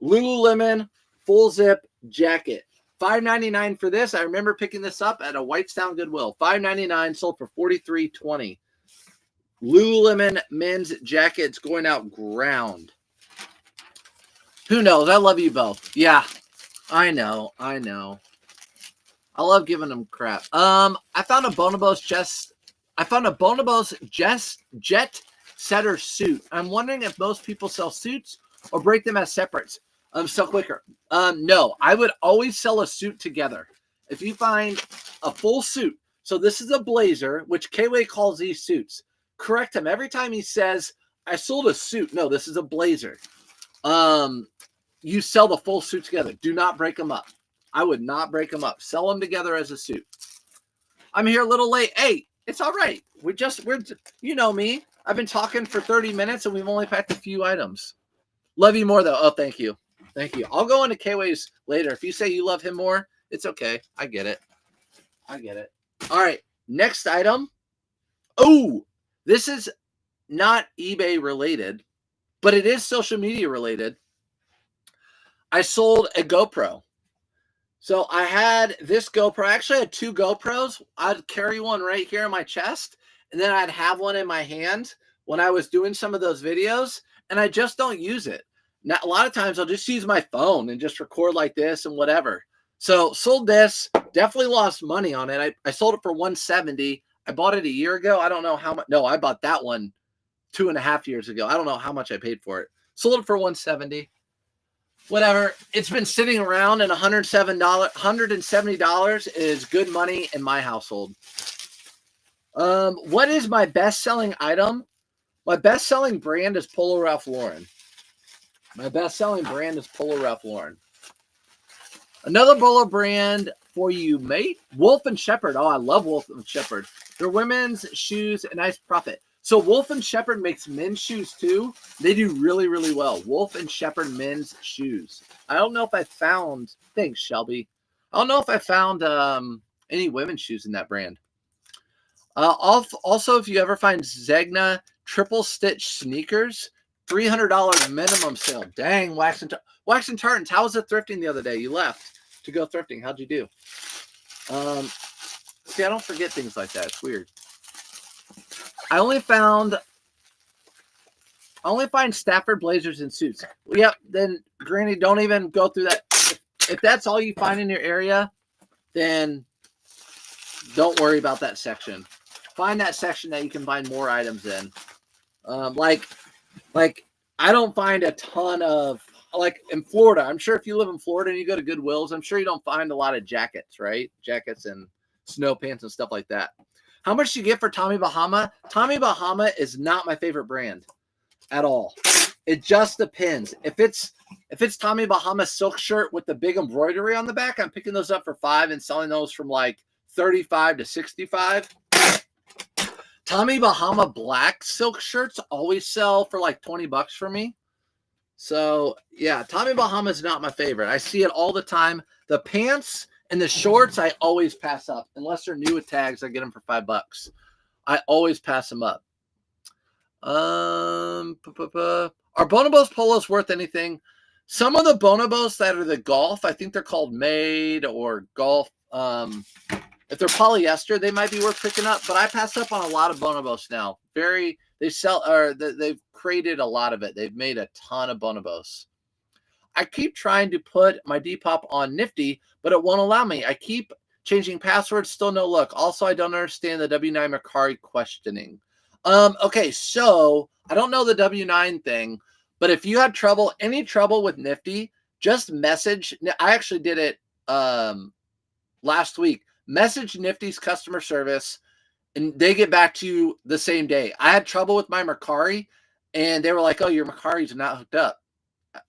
Lululemon full zip jacket. $5.99 for this. I remember picking this up at a Whitestown Goodwill. $5.99 sold for $43.20. Lululemon men's jackets going out ground. Who knows? I love you both. Yeah, I know. I love giving them crap. I found a Bonobos jet setter suit. I'm wondering if most people sell suits or break them as separates. Sell quicker. No, I would always sell a suit together. If you find a full suit, so this is a blazer, which K-Way calls these suits. Correct him every time he says, I sold a suit. No, this is a blazer. You sell the full suit together. Do not break them up. I would not break them up. Sell them together as a suit. I'm here a little late. Hey, it's all right. We're you know me. I've been talking for 30 minutes and we've only packed a few items. Love you more though. Oh, thank you. Thank you. I'll go into K-Ways later. If you say you love him more, it's okay. I get it. All right. Next item. Oh, this is not eBay related, but it is social media related. I sold a GoPro. So I had this GoPro. I actually had two GoPros. I'd carry one right here in my chest, and then I'd have one in my hand when I was doing some of those videos, and I just don't use it. Now, a lot of times I'll just use my phone and just record like this and whatever. So sold this. Definitely lost money on it. I sold it for $170. I bought it a year ago. I don't know how much. No, I bought that one 2.5 years ago. I don't know how much I paid for it. Sold it for $170. Whatever. It's been sitting around, and $170 is good money in my household. What is my best-selling item? My best-selling brand is Polo Ralph Lauren. Another Bolo brand for you, mate. Wolf and Shepherd. Oh, I love Wolf and Shepherd. They're women's shoes, a nice profit. So Wolf and Shepherd makes men's shoes too. They do really, really well. Wolf and Shepherd men's shoes. I don't know if I found, thanks Shelby. I don't know if I found any women's shoes in that brand. Also, if you ever find Zegna triple stitch sneakers, $300 minimum sale. Dang, Wax and Tartans. How was the thrifting the other day? You left to go thrifting. How'd you do? See, I don't forget things like that. It's weird. I only find Stafford blazers and suits. Well, yep. Then, Granny, don't even go through that. If that's all you find in your area, then don't worry about that section. Find that section that you can find more items in. Like I don't find a ton of, like in Florida. I'm sure if you live in Florida and you go to Goodwills, I'm sure you don't find a lot of jackets, right? Jackets and snow pants and stuff like that. How much do you get for Tommy Bahama? Tommy Bahama is not my favorite brand at all. It just depends. If it's Tommy Bahama silk shirt with the big embroidery on the back, I'm picking those up for $5 and selling those from like $35 to $65. Tommy Bahama black silk shirts always sell for like $20 for me. So yeah, Tommy Bahama is not my favorite. I see it all the time. The pants And the shorts, I always pass up. Unless they're new with tags, I get them for $5. I always pass them up. Are bonobos polos worth anything? Some of the bonobos that are the golf, I think they're called Made or Golf. If they're polyester, they might be worth picking up. But I pass up on a lot of bonobos now. They've created a lot of it. They've made a ton of bonobos. I keep trying to put my Depop on Nifty, but it won't allow me. I keep changing passwords, still no luck. Also, I don't understand the W9 Mercari questioning. Okay, so I don't know the W9 thing, but if you had any trouble with Nifty, just message. I actually did it last week. Message Nifty's customer service, and they get back to you the same day. I had trouble with my Mercari, and they were like, "Oh, your Mercari's not hooked up."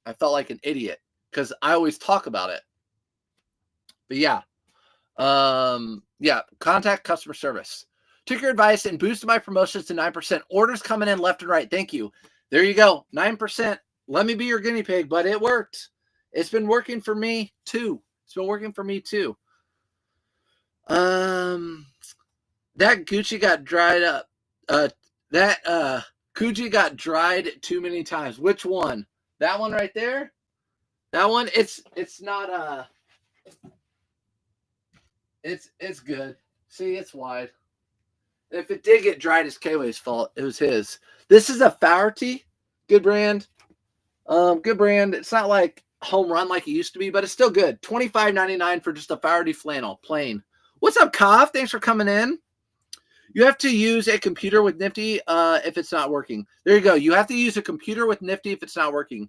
I felt like an idiot because I always talk about it. But yeah. Contact customer service. Took your advice and boosted my promotions to 9%. Orders coming in left and right. Thank you. There you go. 9%. Let me be your guinea pig, but it worked. It's been working for me too. That Gucci got dried up. Gucci got dried too many times. Which one? That one right there? That one? It's not it's good. See, it's wide. If it did get dried, it's Kway's fault. It was his. This is a Faherty. Good brand. Good brand. It's not like home run like it used to be, but it's still good. $25.99 for just a Faherty flannel, plain. What's up, Kov? Thanks for coming in. You have to use a computer with Nifty if it's not working. There you go. You have to use a computer with Nifty if it's not working.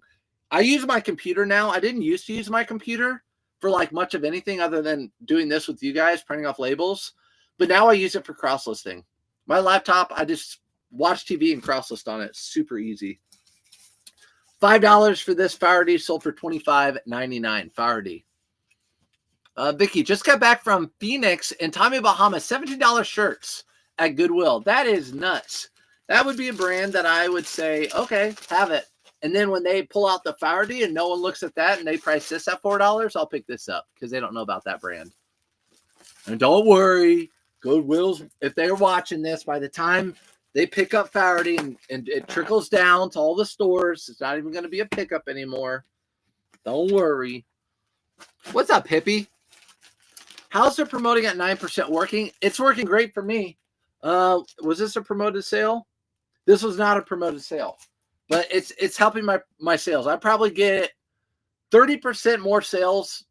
I use my computer now. I didn't used to use my computer for like much of anything other than doing this with you guys, printing off labels. But now I use it for cross listing. My laptop, I just watch TV and cross list on it. It's super easy. $5 for this Faherty, sold for $25.99. Faherty. Vicky just got back from Phoenix and Tommy Bahama, $17 shirts at Goodwill. That is nuts. That would be a brand that I would say, okay, have it. And then when they pull out the Faherty and no one looks at that and they price this at $4, I'll pick this up because they don't know about that brand. And don't worry, Goodwill's, if they're watching this, by the time they pick up Faherty and it trickles down to all the stores, it's not even going to be a pickup anymore. Don't worry. What's up, hippie? How's their promoting at 9% working? It's working great for me. Was this a promoted sale? This was not a promoted sale, but it's helping my sales. I probably get 30% more sales,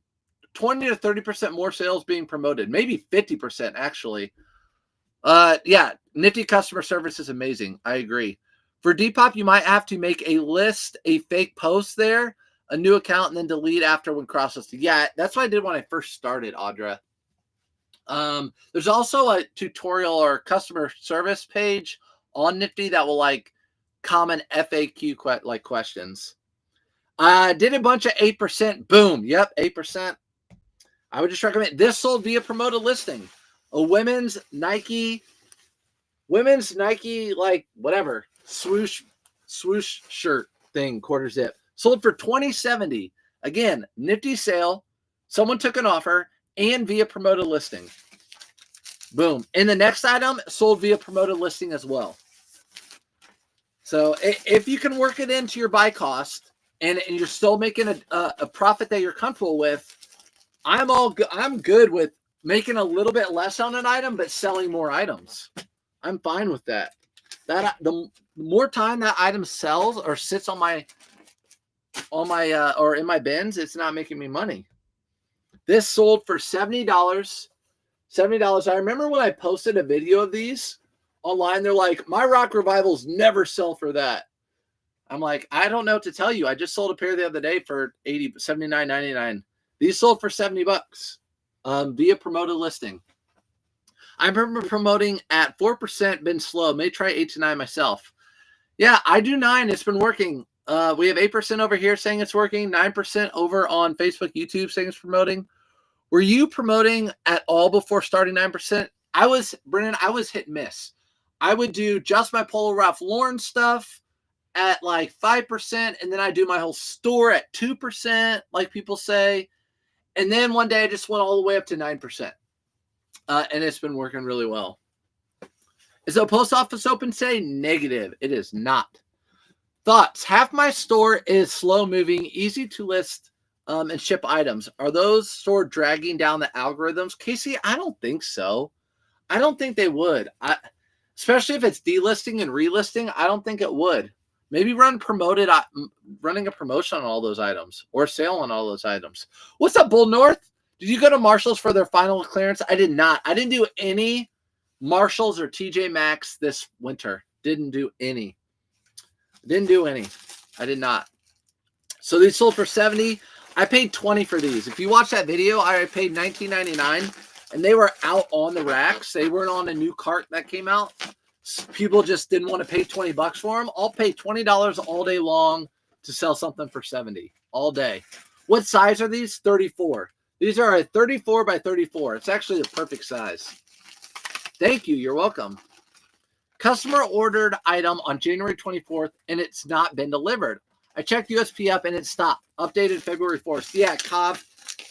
20 to 30% more sales being promoted, maybe 50% actually. Yeah, Nifty customer service is amazing. I agree. For Depop, you might have to make a list, a fake post there, a new account, and then delete after when cross-listed. Yeah, that's what I did when I first started, Audra. There's also a tutorial or customer service page on Nifty that will like common FAQ questions. Did a bunch of 8%. Boom. Yep, 8%. I would just recommend this. Sold via promoted listing. A women's Nike, like whatever swoosh shirt thing, quarter zip. Sold for $20.70. Again, Nifty sale. Someone took an offer and via promoted listing. Boom. And the next item sold via promoted listing as well. So if you can work it into your buy cost and you're still making a profit that you're comfortable with, I'm good with making a little bit less on an item but selling more items. I'm fine with that. The more time that item sells or sits on my or in my bins, it's not making me money. This sold for $70. $70. I remember when I posted a video of these online, they're like, my rock revivals never sell for that. I'm like, I don't know what to tell you. I just sold a pair the other day for $79.99. These sold for $70 via promoted listing. I remember promoting at 4%, been slow. May try 8 to 9 myself. Yeah, I do 9. It's been working. We have 8% over here saying it's working, 9% over on Facebook, YouTube saying it's promoting. Were you promoting at all before starting 9%? Brennan, I was hit and miss. I would do just my Polo Ralph Lauren stuff at like 5%, and then I do my whole store at 2%, like people say. And then one day I just went all the way up to 9%. And it's been working really well. Is the post office open today? Negative. It is not. Thoughts. Half my store is slow moving, easy to list and ship items. Are those stores dragging down the algorithms? Casey, I don't think so. I don't think they would. Especially if it's delisting and relisting, I don't think it would. Maybe running a promotion on all those items or a sale on all those items. What's up, Bull North? Did you go to Marshall's for their final clearance? I did not. I didn't do any Marshalls or TJ Maxx this winter. Didn't do any. I did not. So these sold for $70. I paid $20 for these. If you watch that video, I paid $19.99, and they were out on the racks. They weren't on a new cart that came out. People just didn't want to pay $20 for them. I'll pay $20 all day long to sell something for $70 all day. What size are these? 34. These are a 34 by 34. It's actually the perfect size. Thank you. You're welcome. Customer ordered item on January 24th, and it's not been delivered. I checked USPS, and it stopped. Updated February 4th. Yeah, Cobb,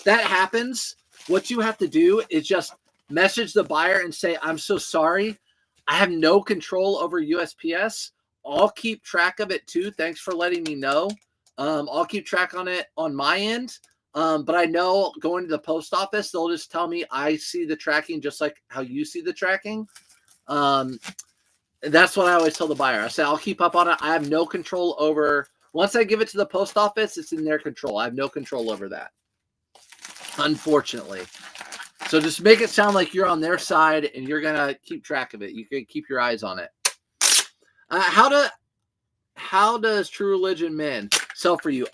that happens. What you have to do is just message the buyer and say, I'm so sorry. I have no control over USPS. I'll keep track of it too. Thanks for letting me know. I'll keep track on it on my end. But I know going to the post office, they'll just tell me I see the tracking just like how you see the tracking. And that's what I always tell the buyer. I say, I'll keep up on it. I have no control over. Once I give it to the post office, it's in their control. I have no control over that, unfortunately. So just make it sound like you're on their side and you're going to keep track of it. You can keep your eyes on it. How does True Religion Men sell for you?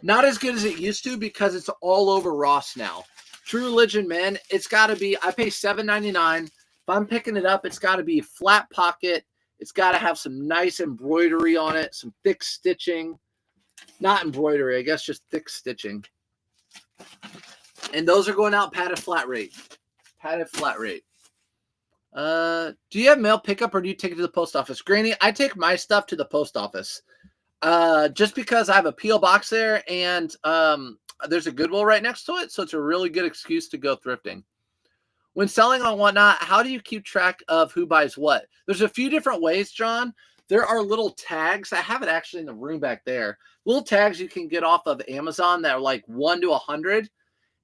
Not as good as it used to because it's all over Ross now. True Religion Men, it's got to be, I pay $7.99. If I'm picking it up, it's got to be flat pocket. It's got to have some nice embroidery on it, some thick stitching. Not embroidery, I guess just thick stitching. And those are going out padded flat rate. Padded flat rate. Do you have mail pickup or do you take it to the post office? Granny, I take my stuff to the post office. Just because I have a P.O. box there and there's a Goodwill right next to it. So it's a really good excuse to go thrifting. When selling on whatnot, how do you keep track of who buys what? There's a few different ways, John. There are little tags. I have it actually in the room back there. Little tags you can get off of Amazon that are like 1 to 100.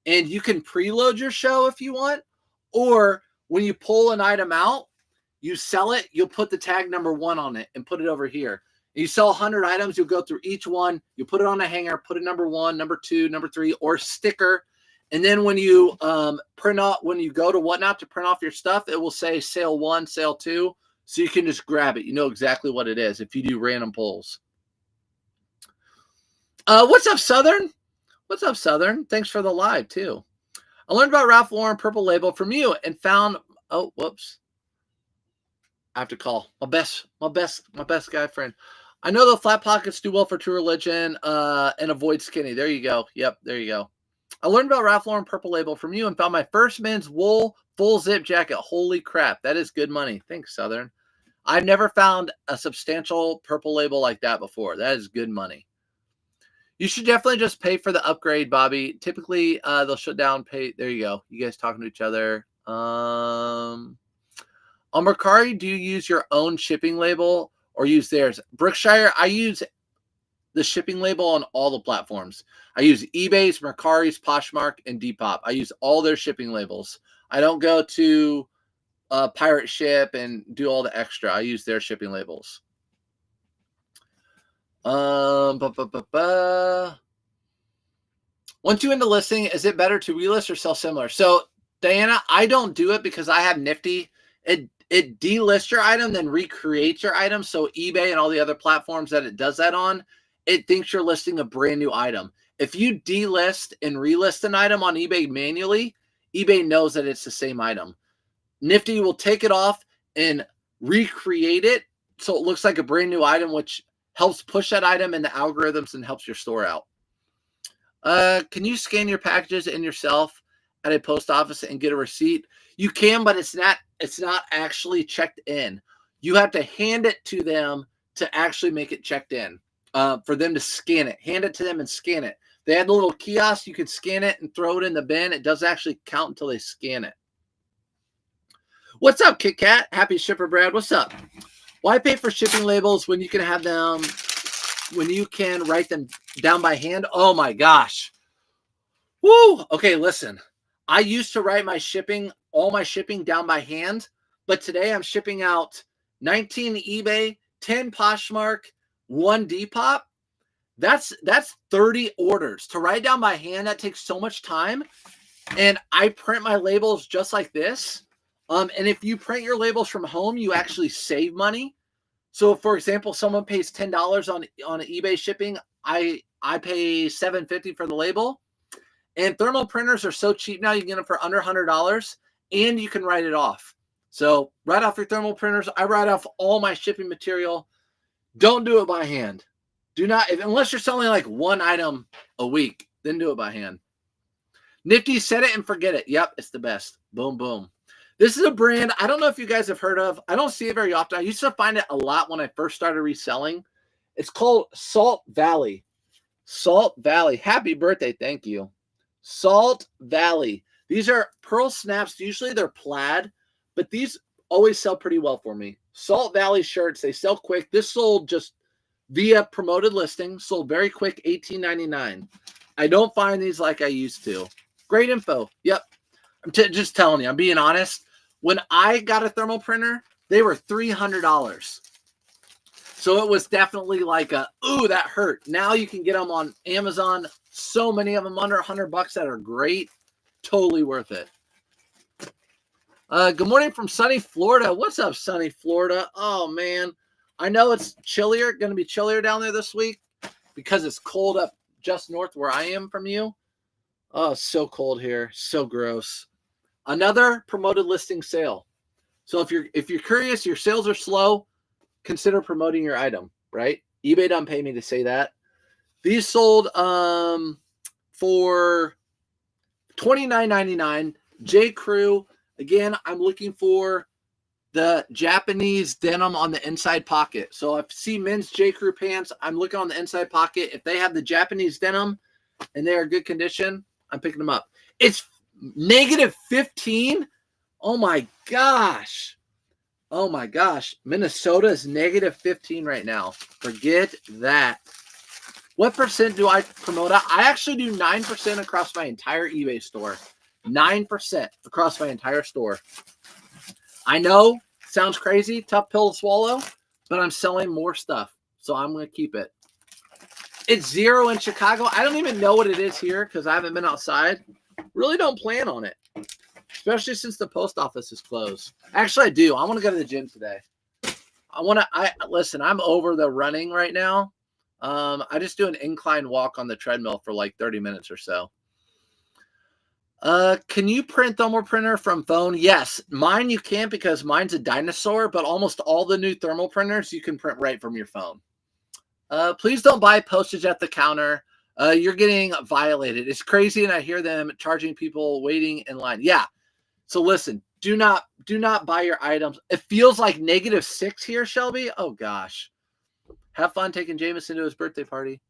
And you can preload your show if you want. Or when you pull an item out, you sell it, you'll put the tag number 1 on it and put it over here. You sell 100 items, you'll go through each one, you put it on a hanger, put a number 1, number 2, number 3, or sticker. And then when you print out, when you go to Whatnot to print off your stuff, it will say sale 1, sale 2. So you can just grab it. You know exactly what it is if you do random pulls. What's up, Southern? What's up, Southern? Thanks for the live, too. I learned about Ralph Lauren Purple Label from you and found, oh, whoops. I have to call my best guy friend. I know the flat pockets do well for True Religion and avoid skinny. There you go. Yep, there you go. I learned about Ralph Lauren Purple Label from you and found my first men's wool full zip jacket. Holy crap. That is good money. Thanks, Southern. I've never found a substantial purple label like that before. That is good money. You should definitely just pay for the upgrade, Bobby. Typically, they'll shut down, pay. There you go. You guys talking to each other. On Mercari, do you use your own shipping label or use theirs? Brookshire, I use the shipping label on all the platforms. I use eBay's, Mercari's, Poshmark, and Depop. I use all their shipping labels. I don't go to Pirate Ship and do all the extra. I use their shipping labels. Once you into listing, is it better to relist or sell similar? So, Diana, I don't do it because I have Nifty. It delists your item, then recreates your item. So eBay and all the other platforms that it does that on, it thinks you're listing a brand new item. If you delist and relist an item on eBay manually, eBay knows that it's the same item. Nifty will take it off and recreate it so it looks like a brand new item, which helps push that item in the algorithms and helps your store out. Can you scan your packages in yourself at a post office and get a receipt? You can, but it's not actually checked in. You have to hand it to them to actually make it checked in, for them to scan it. Hand it to them and scan it. They had the little kiosk. You could scan it and throw it in the bin. It doesn't actually count until they scan it. What's up, Kit Kat? Happy Shipper Brad. What's up? Why pay for shipping labels when you can have them, when you can write them down by hand? Oh my gosh. Woo. Okay, listen. I used to write my shipping, all my shipping down by hand, but today I'm shipping out 19 eBay, 10 Poshmark, 1 Depop. That's 30 orders. To write down by hand, that takes so much time. And I print my labels just like this. And if you print your labels from home, you actually save money. So, for example, someone pays $10 on eBay shipping. I pay $7.50 for the label. And thermal printers are so cheap now, you can get them for under $100, and you can write it off. So, write off your thermal printers. I write off all my shipping material. Don't do it by hand. Do not, unless you're selling like one item a week, then do it by hand. Nifty, set it and forget it. Yep, it's the best. Boom, boom. This is a brand I don't know if you guys have heard of. I don't see it very often. I used to find it a lot when I first started reselling. It's called Salt Valley. Salt Valley. Happy birthday. Thank you. Salt Valley. These are pearl snaps. Usually they're plaid, but these always sell pretty well for me. Salt Valley shirts. They sell quick. This sold just via promoted listing. Sold very quick, $18.99. I don't find these like I used to. Great info. Yep. I'm just telling you. I'm being honest. When I got a thermal printer, they were $300. So it was definitely like ooh, that hurt. Now you can get them on Amazon. So many of them under $100 that are great. Totally worth it. Good morning from sunny Florida. What's up, sunny Florida? Oh, man. I know it's chillier, going to be chillier down there this week because it's cold up just north where I am from you. Oh, so cold here. So gross. Another promoted listing sale. So if you're curious, your sales are slow, consider promoting your item, right? eBay doesn't pay me to say that. These sold for $29.99. J. Crew. Again, I'm looking for the Japanese denim on the inside pocket. So if I see men's J. Crew pants, I'm looking on the inside pocket. If they have the Japanese denim and they are good condition, I'm picking them up. It's -15. Oh my gosh. Oh my gosh. Minnesota is -15 right now. Forget that. What percent do I promote? I actually do 9% across my entire eBay store. 9% across my entire store. I know, sounds crazy, tough pill to swallow, but I'm selling more stuff, so I'm going to keep it. It's 0 in Chicago. I don't even know what it is here because I haven't been outside. Really don't plan on it, especially since the post office is closed. Actually, I do. I want to go to the gym today. Listen, I'm over the running right now. I just do an incline walk on the treadmill for like 30 minutes or so. Can you print thermal printer from phone? Yes, mine you can't because mine's a dinosaur, but almost all the new thermal printers you can print right from your phone. Please don't buy postage at the counter. You're getting violated. It's crazy, and I hear them charging people waiting in line. Yeah. So listen, do not buy your items. It feels like -6 here, Shelby. Oh gosh. Have fun taking Jameson to his birthday party.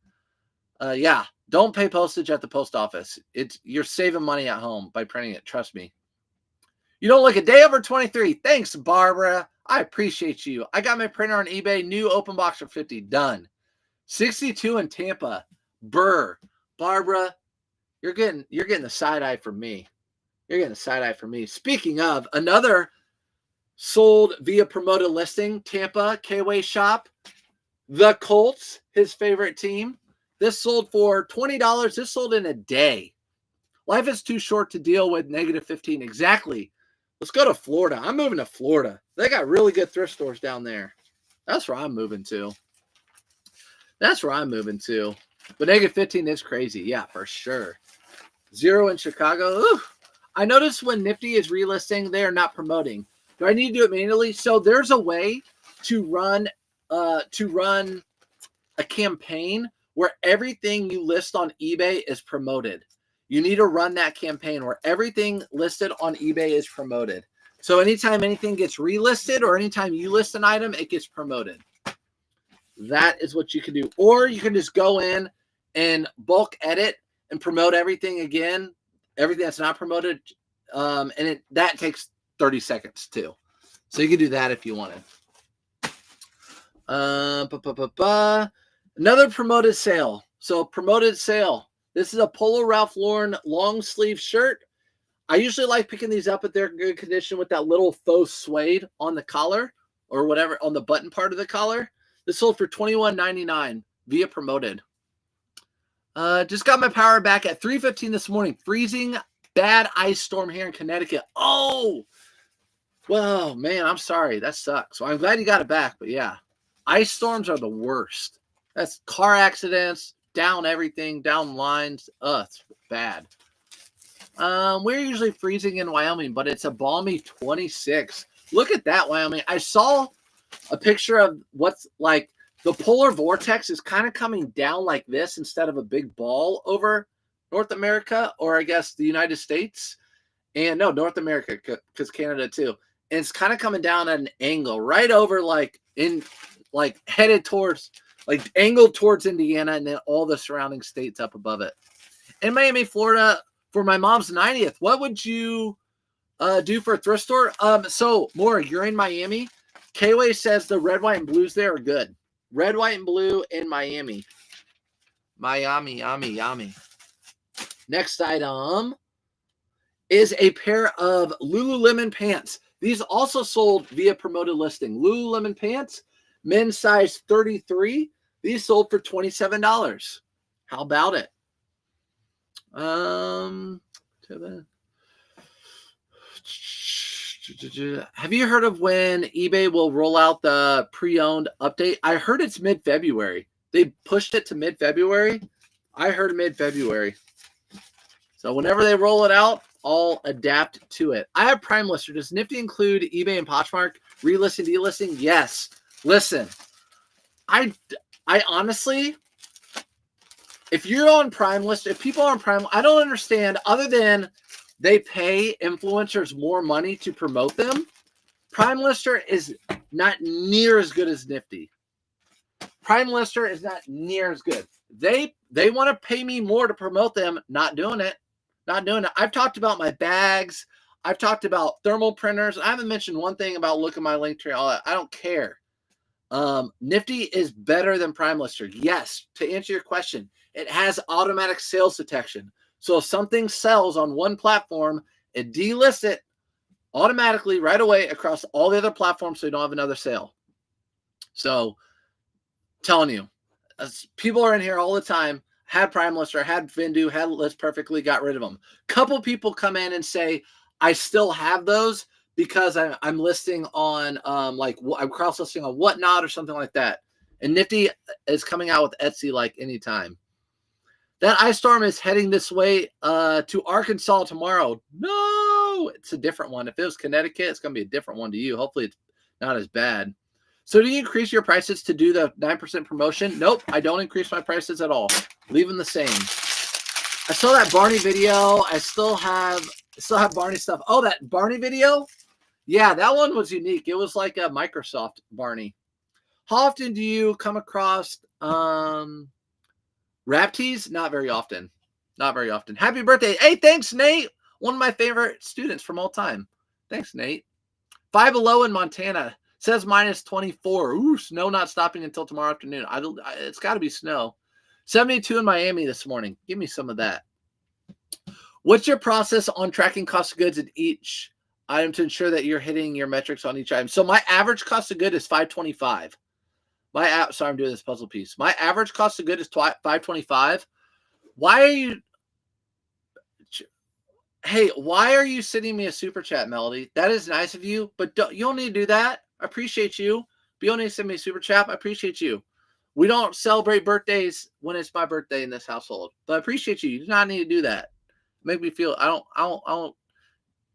Yeah. Don't pay postage at the post office. You're saving money at home by printing it. Trust me. You don't look a day over 23. Thanks, Barbara. I appreciate you. I got my printer on eBay. New open box for 50. Done. 62 in Tampa. Burr. Barbara, you're getting the side eye from me. You're getting the side eye from me. Speaking of, another sold via promoted listing. Tampa, K-Way shop. The Colts, his favorite team. This sold for $20. This sold in a day. Life is too short to deal with -15. Exactly. Let's go to Florida. I'm moving to Florida. They got really good thrift stores down there. That's where I'm moving to. That's where I'm moving to. But -15 is crazy. Yeah, for sure. 0 in Chicago. Ooh. I noticed when Nifty is relisting, they are not promoting. Do I need to do it manually? So there's a way to run a campaign where everything you list on eBay is promoted. You need to run that campaign where everything listed on eBay is promoted. So anytime anything gets relisted or anytime you list an item, it gets promoted. That is what you can do. Or you can just go in and bulk edit and promote everything again, everything that's not promoted. And that takes 30 seconds too. So you can do that if you wanted. Another promoted sale. So promoted sale. This is a Polo Ralph Lauren long sleeve shirt. I usually like picking these up if they're in good condition with that little faux suede on the collar or whatever on the button part of the collar. This sold for $21.99 via promoted. Just got my power back at 3:15 this morning. Freezing bad ice storm here in Connecticut. Oh, well, man, I'm sorry. That sucks. So I'm glad you got it back. But yeah, ice storms are the worst. That's car accidents, down everything, down lines. It's bad. We're usually freezing in Wyoming, but it's a balmy 26. Look at that, Wyoming. I saw a picture of what's like the polar vortex is kind of coming down like this instead of a big ball over North America, or I guess the United States. And no, North America, because Canada too. And it's kind of coming down at an angle right over headed towards, angled towards Indiana and then all the surrounding states up above it. In Miami, Florida, for my mom's 90th, what would you do for a thrift store? So, Maura, you're in Miami. K-Way says the red, white, and blues there are good. Red, white, and blue in Miami. Miami. Next item is a pair of Lululemon pants. These also sold via promoted listing. Lululemon pants, men's size 33. These sold for $27. How about it? Have you heard of when eBay will roll out the pre-owned update? I heard it's mid-February. They pushed it to mid-February. I heard mid-February. So whenever they roll it out, I'll adapt to it. I have Prime Lister. Does Nifty include eBay and Poshmark? Relisting, delisting? Yes. Listen, I honestly, if you're on Prime Lister, if people are on Prime, I don't understand other than they pay influencers more money to promote them. Prime Lister is not near as good as Nifty. Prime Lister is not near as good. They want to pay me more to promote them. Not doing it. I've talked about my bags. I've talked about thermal printers. I haven't mentioned one thing about look at my link tree. All that. I don't care. Nifty is better than Prime Lister. Yes. To answer your question, it has automatic sales detection. So if something sells on one platform, it delists it automatically right away across all the other platforms so you don't have another sale. So telling you, people are in here all the time, had Prime Lister, had Vindu, had List Perfectly, got rid of them. Couple people come in and say, I still have those because I'm listing on, I'm cross-listing on Whatnot or something like that. And Nifty is coming out with Etsy like anytime. That ice storm is heading this way to Arkansas tomorrow. No, it's a different one. If it was Connecticut, it's going to be a different one to you. Hopefully it's not as bad. So do you increase your prices to do the 9% promotion? Nope, I don't increase my prices at all. Leave them the same. I saw that Barney video. I still have Barney stuff. Oh, that Barney video? Yeah, that one was unique. It was like a Microsoft Barney. How often do you come across rap tees? Not very often. Happy birthday. Hey, thanks, Nate. One of my favorite students from all time. Thanks, Nate. 5 below in Montana. Says minus 24. Ooh, snow not stopping until tomorrow afternoon. It's got to be snow. 72 in Miami this morning. Give me some of that. What's your process on tracking cost of goods in each item to ensure that you're hitting your metrics on each item? So my average cost of good is $5.25. Sorry, I'm doing this puzzle piece. My average cost of good is $5.25. Why are you sending me a super chat, Melody? That is nice of you, but you don't need to do that. I appreciate you. But you don't need to send me a super chat. I appreciate you. We don't celebrate birthdays when it's my birthday in this household, but I appreciate you. You do not need to do that. Make me feel I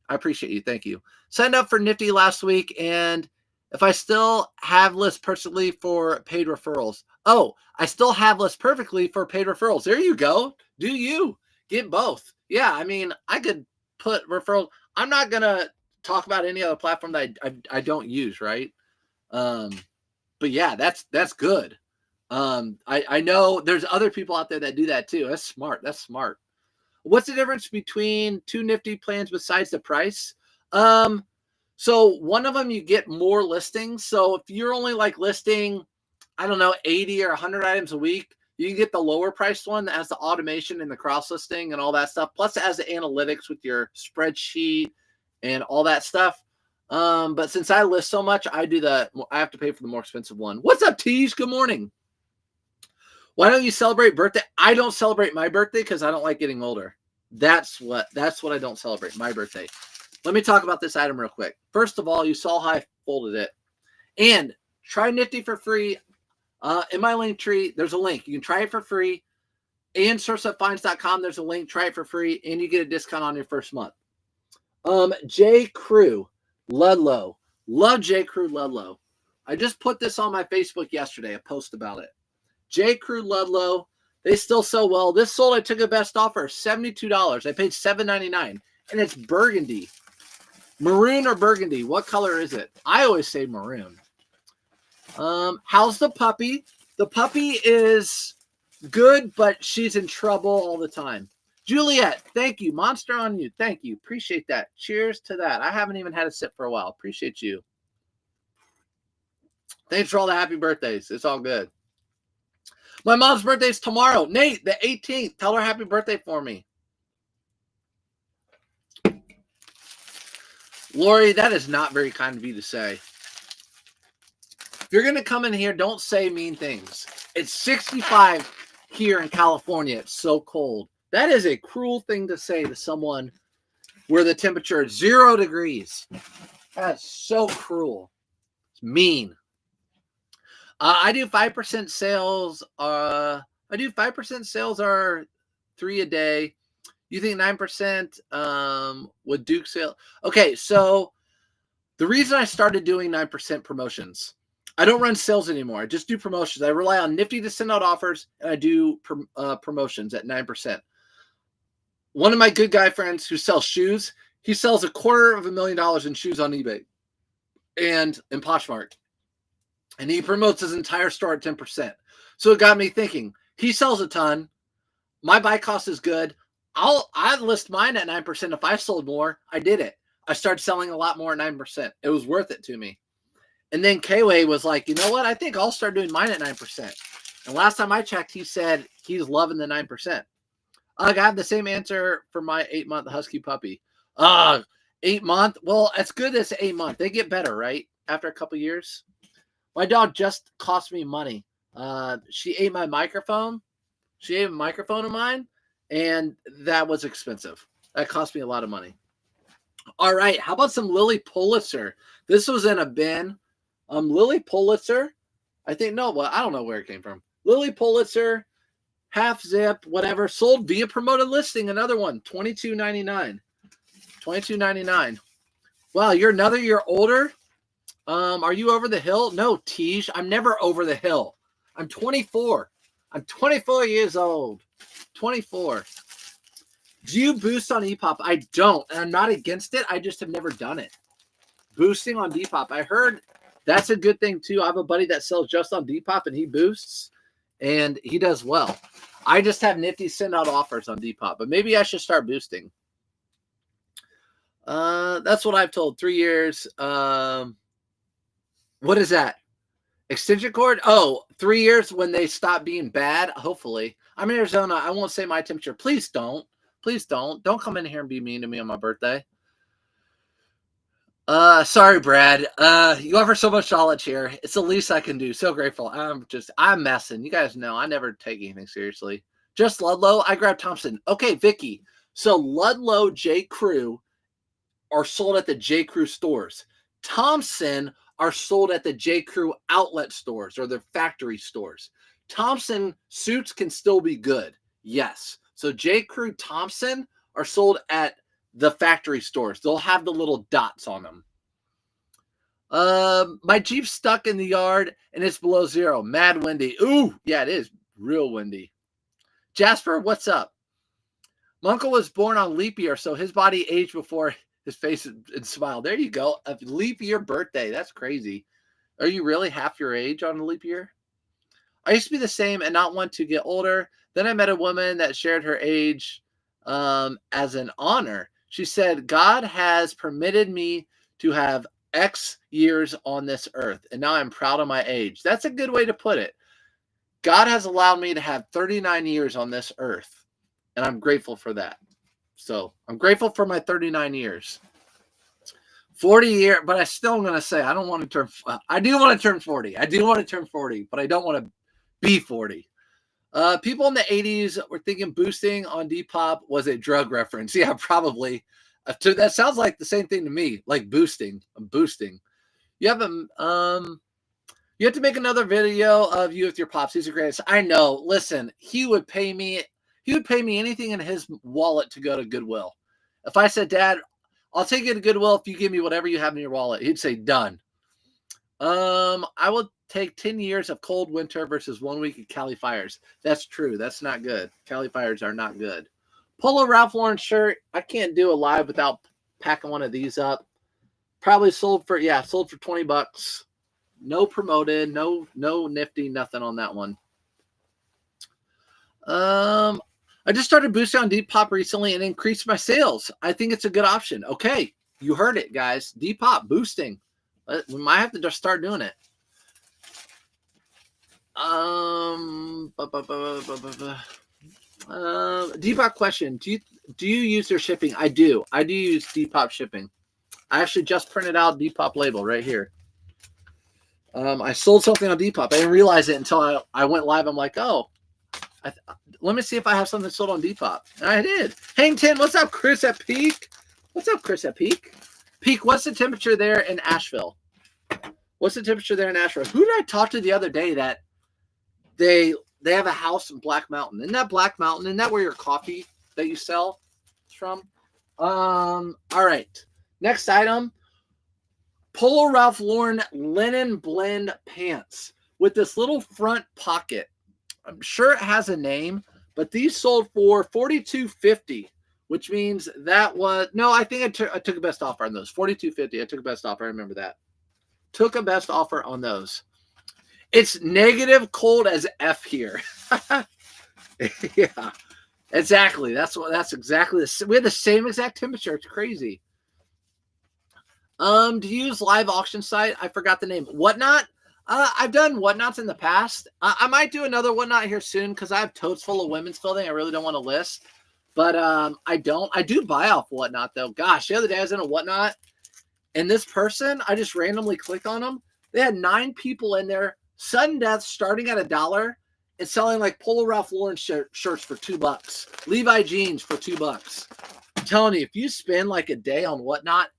appreciate you. Thank you. Signed up for Nifty last week, and if I still have List Perfectly for paid referrals. Oh, I still have List Perfectly for paid referrals. There you go. Do you get both? Yeah, I mean, I could put referral. I'm not gonna talk about any other platform that I don't use, right? But yeah, that's good. I know there's other people out there that do that too. That's smart. That's smart. What's the difference between two Nifty plans besides the price? So one of them, you get more listings. So if you're only like listing, I don't know, 80 or 100 items a week, you can get the lower priced one that has the automation and the cross listing and all that stuff. Plus it has the analytics with your spreadsheet and all that stuff. But since I list so much, I have to pay for the more expensive one. What's up, Tees? Good morning. Why don't you celebrate birthday? I don't celebrate my birthday because I don't like getting older. That's what I don't celebrate, my birthday. Let me talk about this item real quick. First of all, you saw how I folded it. And try Nifty for free. In my link tree, there's a link. You can try it for free. And sourceupfinds.com, there's a link. Try it for free, and you get a discount on your first month. J. Crew Ludlow. Love J. Crew Ludlow. I just put this on my Facebook yesterday, a post about it. J. Crew Ludlow. They still sell well. This sold, I took a best offer, $72. I paid $7.99, and it's burgundy. Maroon or burgundy? What color is it? I always say maroon. How's the puppy? The puppy is good, but she's in trouble all the time. Juliet, thank you. Monster on you. Thank you. Appreciate that. Cheers to that. I haven't even had a sip for a while. Appreciate you. Thanks for all the happy birthdays. It's all good. My mom's birthday is tomorrow. Nate, the 18th. Tell her happy birthday for me. Lori, that is not very kind of you to say. If you're going to come in here, don't say mean things. It's 65 here in California. It's so cold. That is a cruel thing to say to someone where the temperature is 0 degrees. That's so cruel. It's mean. I do 5% sales. I do 5% sales are 3 a day. You think 9% would Duke sale? Okay, so the reason I started doing 9% promotions, I don't run sales anymore. I just do promotions. I rely on Nifty to send out offers, and I do promotions at 9%. One of my good guy friends who sells shoes, he sells $250,000 in shoes on eBay and in Poshmark. And he promotes his entire store at 10%. So it got me thinking, he sells a ton. My buy cost is good. I'd list mine at 9%. If I sold more, I did it. I started selling a lot more at 9%. It was worth it to me. And then K-Way was like, you know what? I think I'll start doing mine at 9%. And last time I checked, he said he's loving the 9%. I got the same answer for my 8-month husky puppy. 8-month? Well, it's good as 8-month. They get better, right? After a couple years. My dog just cost me money. She ate my microphone. She ate a microphone of mine, and that was expensive. That cost me a lot of money. All right, how about some Lily Pulitzer? This was in a bin. Lily Pulitzer, I think, no, well, I don't know where it came from. Lily Pulitzer, half zip, whatever, sold via promoted listing. Another one, $22.99. $22.99. Wow, you're another year older? Are you over the hill? No, Tej, I'm never over the hill. I'm 24. I'm 24 years old. 24. Do you boost on Depop? I don't, and I'm not against it. I just have never done it. Boosting on Depop. I heard that's a good thing too. I have a buddy that sells just on Depop, and he boosts, and he does well. I just have Nifty send out offers on Depop, but maybe I should start boosting. That's what I've told. 3 years. What is that? Extension cord? Oh, 3 years when they stop being bad. Hopefully. I'm in Arizona. I won't say my temperature. Please don't. Please don't. Don't come in here and be mean to me on my birthday. Sorry, Brad. You offer so much knowledge here. It's the least I can do. So grateful. I'm messing. You guys know I never take anything seriously. Just Ludlow. I grabbed Thompson. Okay, Vicky. So Ludlow J. Crew are sold at the J. Crew stores. Thompson are sold at the J. Crew outlet stores or their factory stores. Thompson suits can still be good. Yes. So J. Crew Thompson are sold at the factory stores. They'll have the little dots on them. My Jeep's stuck in the yard and it's below 0. Mad windy. Ooh, yeah, it is real windy. Jasper, what's up? My uncle was born on leap year, so his body aged before his face and smile. There you go. A leap year birthday. That's crazy. Are you really half your age on a leap year? I used to be the same and not want to get older. Then I met a woman that shared her age as an honor. She said, God has permitted me to have X years on this earth, and now I'm proud of my age. That's a good way to put it. God has allowed me to have 39 years on this earth, and I'm grateful for that. So I'm grateful for my 39 years. 40 years, but I still am going to say I don't want to turn, I do want to turn 40. I do want to turn 40, but I don't want to be 40. People in the 80s were thinking boosting on Depop was a drug reference. Yeah, probably. That sounds like the same thing to me, like boosting. I'm boosting. You have you have to make another video of you with your pops. He's the greatest. I know. Listen, he would pay me anything in his wallet to go to Goodwill. If I said, Dad, I'll take you to Goodwill if you give me whatever you have in your wallet, he'd say, done. I will take 10 years of cold winter versus 1 week of Cali fires. That's true. That's not good. Cali fires are not good. Polo Ralph Lauren shirt. I can't do a live without packing one of these up. Probably sold for $20. No promoted, no nifty, nothing on that one. I just started boosting on Depop recently and increased my sales. I think it's a good option. Okay, you heard it, guys. Depop boosting. We might have to just start doing it. Depop question. Do you use their shipping? I do. I do use Depop shipping. I actually just printed out Depop label right here. I sold something on Depop. I didn't realize it until I went live. I'm like, oh, let me see if I have something sold on Depop. And I did. Hang 10, what's up, Chris at Peak? What's up, Chris at Peak? Peak, what's the temperature there in Asheville? What's the temperature there in Asheville? Who did I talk to the other day that they have a house in Black Mountain? Isn't that Black Mountain? Isn't that where your coffee that you sell is from? All right. Next item. Polo Ralph Lauren linen blend pants with this little front pocket. I'm sure it has a name, but these sold for $42.50, which means that was I think I took a best offer on those. $42.50. I took a best offer. I remember that. Took a best offer on those. It's negative cold as F here. Yeah, exactly. That's exactly the. We had the same exact temperature. It's crazy. Do you use live auction site? I forgot the name. Whatnot? I've done Whatnots in the past. I might do another Whatnot here soon because I have totes full of women's clothing I really don't want to list. But I do buy off Whatnot though. Gosh, the other day I was in a Whatnot and this person, I just randomly clicked on them. They had 9 people in there, sudden death starting at $1 and selling like Polo Ralph Lauren shirts for $2, Levi jeans for $2. I'm telling you, if you spend like a day on Whatnot,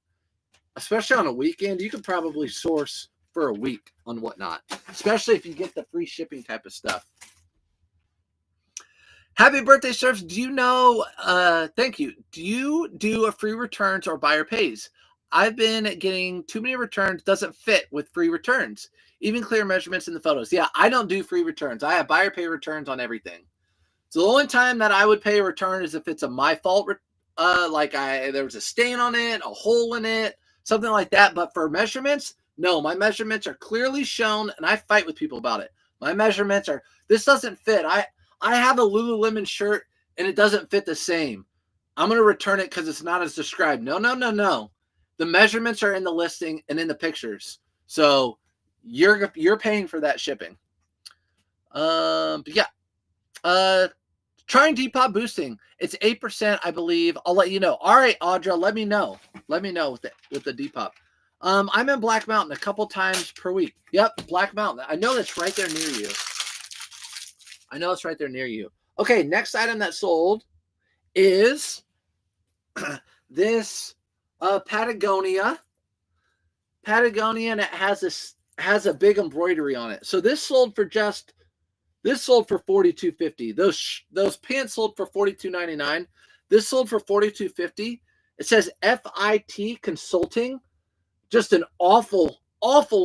especially on a weekend, you could probably source for a week on Whatnot, especially if you get the free shipping type of stuff. Happy birthday, Surfs. Do you know, thank you. Do you do a free returns or buyer pays? I've been getting too many returns, doesn't fit with free returns, even clear measurements in the photos. Yeah, I don't do free returns. I have buyer pay returns on everything. So the only time that I would pay a return is if it's a my fault, there was a stain on it, a hole in it, something like that. But for measurements, no, my measurements are clearly shown, and I fight with people about it. My measurements are, this doesn't fit. I have a Lululemon shirt, and it doesn't fit the same. I'm going to return it because it's not as described. No. The measurements are in the listing and in the pictures. So you're paying for that shipping. But yeah. Trying Depop boosting. It's 8%, I believe. I'll let you know. All right, Audra, let me know. Let me know with the Depop. I'm in Black Mountain a couple times per week. Yep, Black Mountain. I know that's right there near you. Okay, next item that sold is this Patagonia. And it has a big embroidery on it. So this sold for $42.50. Those pants sold for $42.99. This sold for $42.50. It says FIT Consulting. Just an awful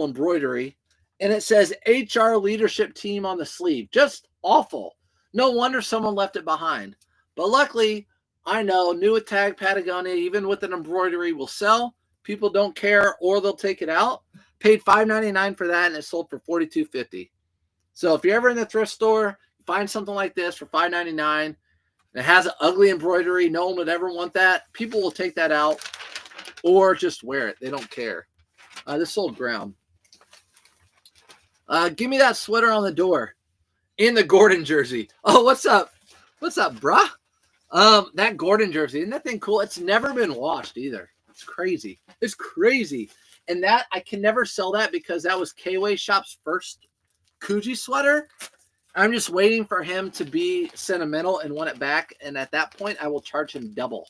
embroidery. And it says HR leadership team on the sleeve. Just awful. No wonder someone left it behind. But luckily, I know new with tag Patagonia, even with an embroidery, will sell. People don't care or they'll take it out. Paid $5.99 for that and it sold for $42.50. So if you're ever in the thrift store, find something like this for $5.99, and it has an ugly embroidery, no one would ever want that. People will take that out or just wear it. They don't care. This sold ground. Give me that sweater on the door in the Gordon jersey. Oh, what's up? What's up, bruh? That Gordon jersey, isn't that thing cool? It's never been washed either. It's crazy. It's crazy. And that, I can never sell that because that was K-Way Shop's first Coogee sweater. I'm just waiting for him to be sentimental and want it back. And at that point, I will charge him double.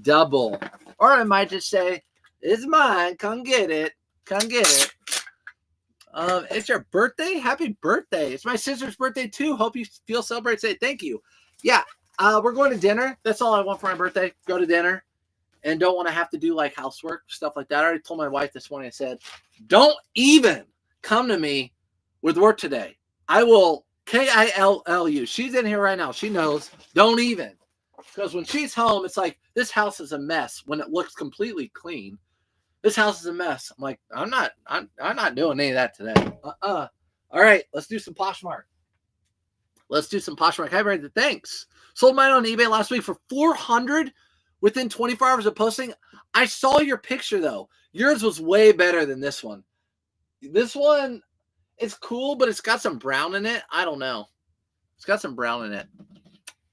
Double. Or I might just say, it's mine. Come get it. Come get it. It's your birthday? Happy birthday. It's my sister's birthday too. Hope you feel celebrated today. Thank you. Yeah. We're going to dinner. That's all I want for my birthday. Go to dinner. And don't want to have to do like housework, stuff like that. I already told my wife this morning. I said, don't even come to me with work today. I will kill you. She's in here right now. She knows. Don't even. Because when she's home, it's like, this house is a mess when it looks completely clean. This house is a mess. I'm like, I'm not doing any of that today. All right, let's do some Poshmark. Let's do some Poshmark. Hi, Brandon. Thanks. Sold mine on eBay last week for $400 within 24 hours of posting. I saw your picture, though. Yours was way better than this one. This one, it's cool, but it's got some brown in it. I don't know. It's got some brown in it.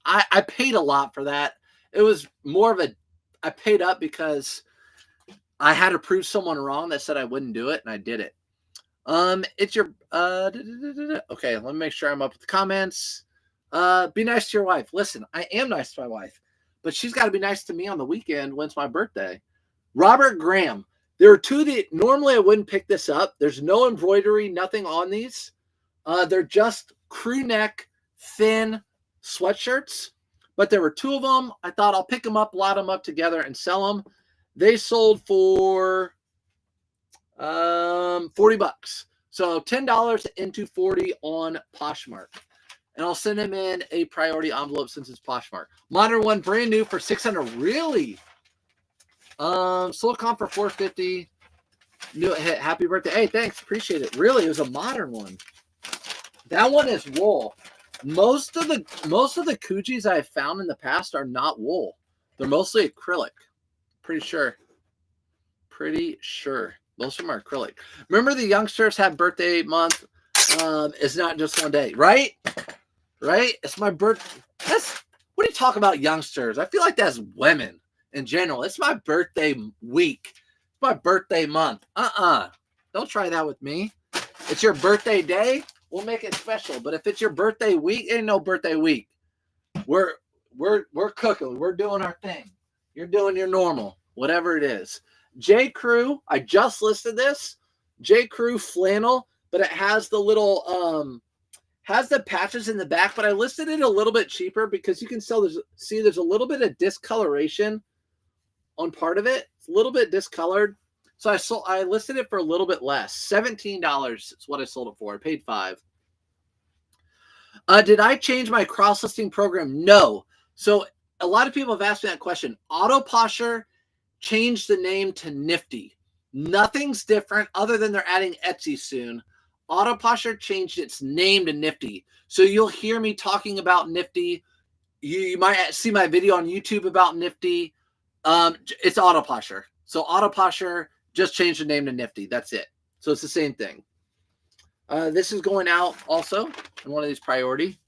I paid a lot for that. It was more of a, I paid up because I had to prove someone wrong that said I wouldn't do it, and I did it. It's your, okay, let me make sure I'm up with the comments. Be nice to your wife. Listen, I am nice to my wife, but she's got to be nice to me on the weekend when it's my birthday. Robert Graham. There are two that normally I wouldn't pick this up. There's no embroidery, nothing on these. They're just crew neck, thin sweatshirts, but there were two of them. I thought I'll pick them up, lot them up together, and sell them. They sold for $40. So $10 into $40 on Poshmark. And I'll send him in a priority envelope since it's Poshmark. Modern one, brand new for $600. Really? Sold comp for $450. New happy birthday. Hey, thanks. Appreciate it. Really, it was a modern one. That one is wool. Most of the Coogees I've found in the past are not wool. They're mostly acrylic. Pretty sure. Most of them are acrylic. Remember, the youngsters have birthday month. It's not just one day, right? Right? It's my birthday. What do you talk about youngsters? I feel like that's women in general. It's my birthday week. It's my birthday month. Don't try that with me. It's your birthday day. We'll make it special. But if it's your birthday week, ain't no birthday week. We're cooking. We're doing our thing. You're doing your normal, whatever it is. J. Crew, I just listed this. J. Crew flannel, but it has the little has the patches in the back, but I listed it a little bit cheaper because you can there's a little bit of discoloration on part of it. It's a little bit discolored. So I listed it for a little bit less. $17 is what I sold it for. I paid $5. Did I change my cross-listing program? No. So a lot of people have asked me that question. Autoposher changed the name to Nifty. Nothing's different other than they're adding Etsy soon. Autoposher changed its name to Nifty. So you'll hear me talking about Nifty. You might see my video on YouTube about Nifty. It's Autoposher. So Autoposher just changed the name to Nifty. That's it. So it's the same thing. This is going out also in one of these priority.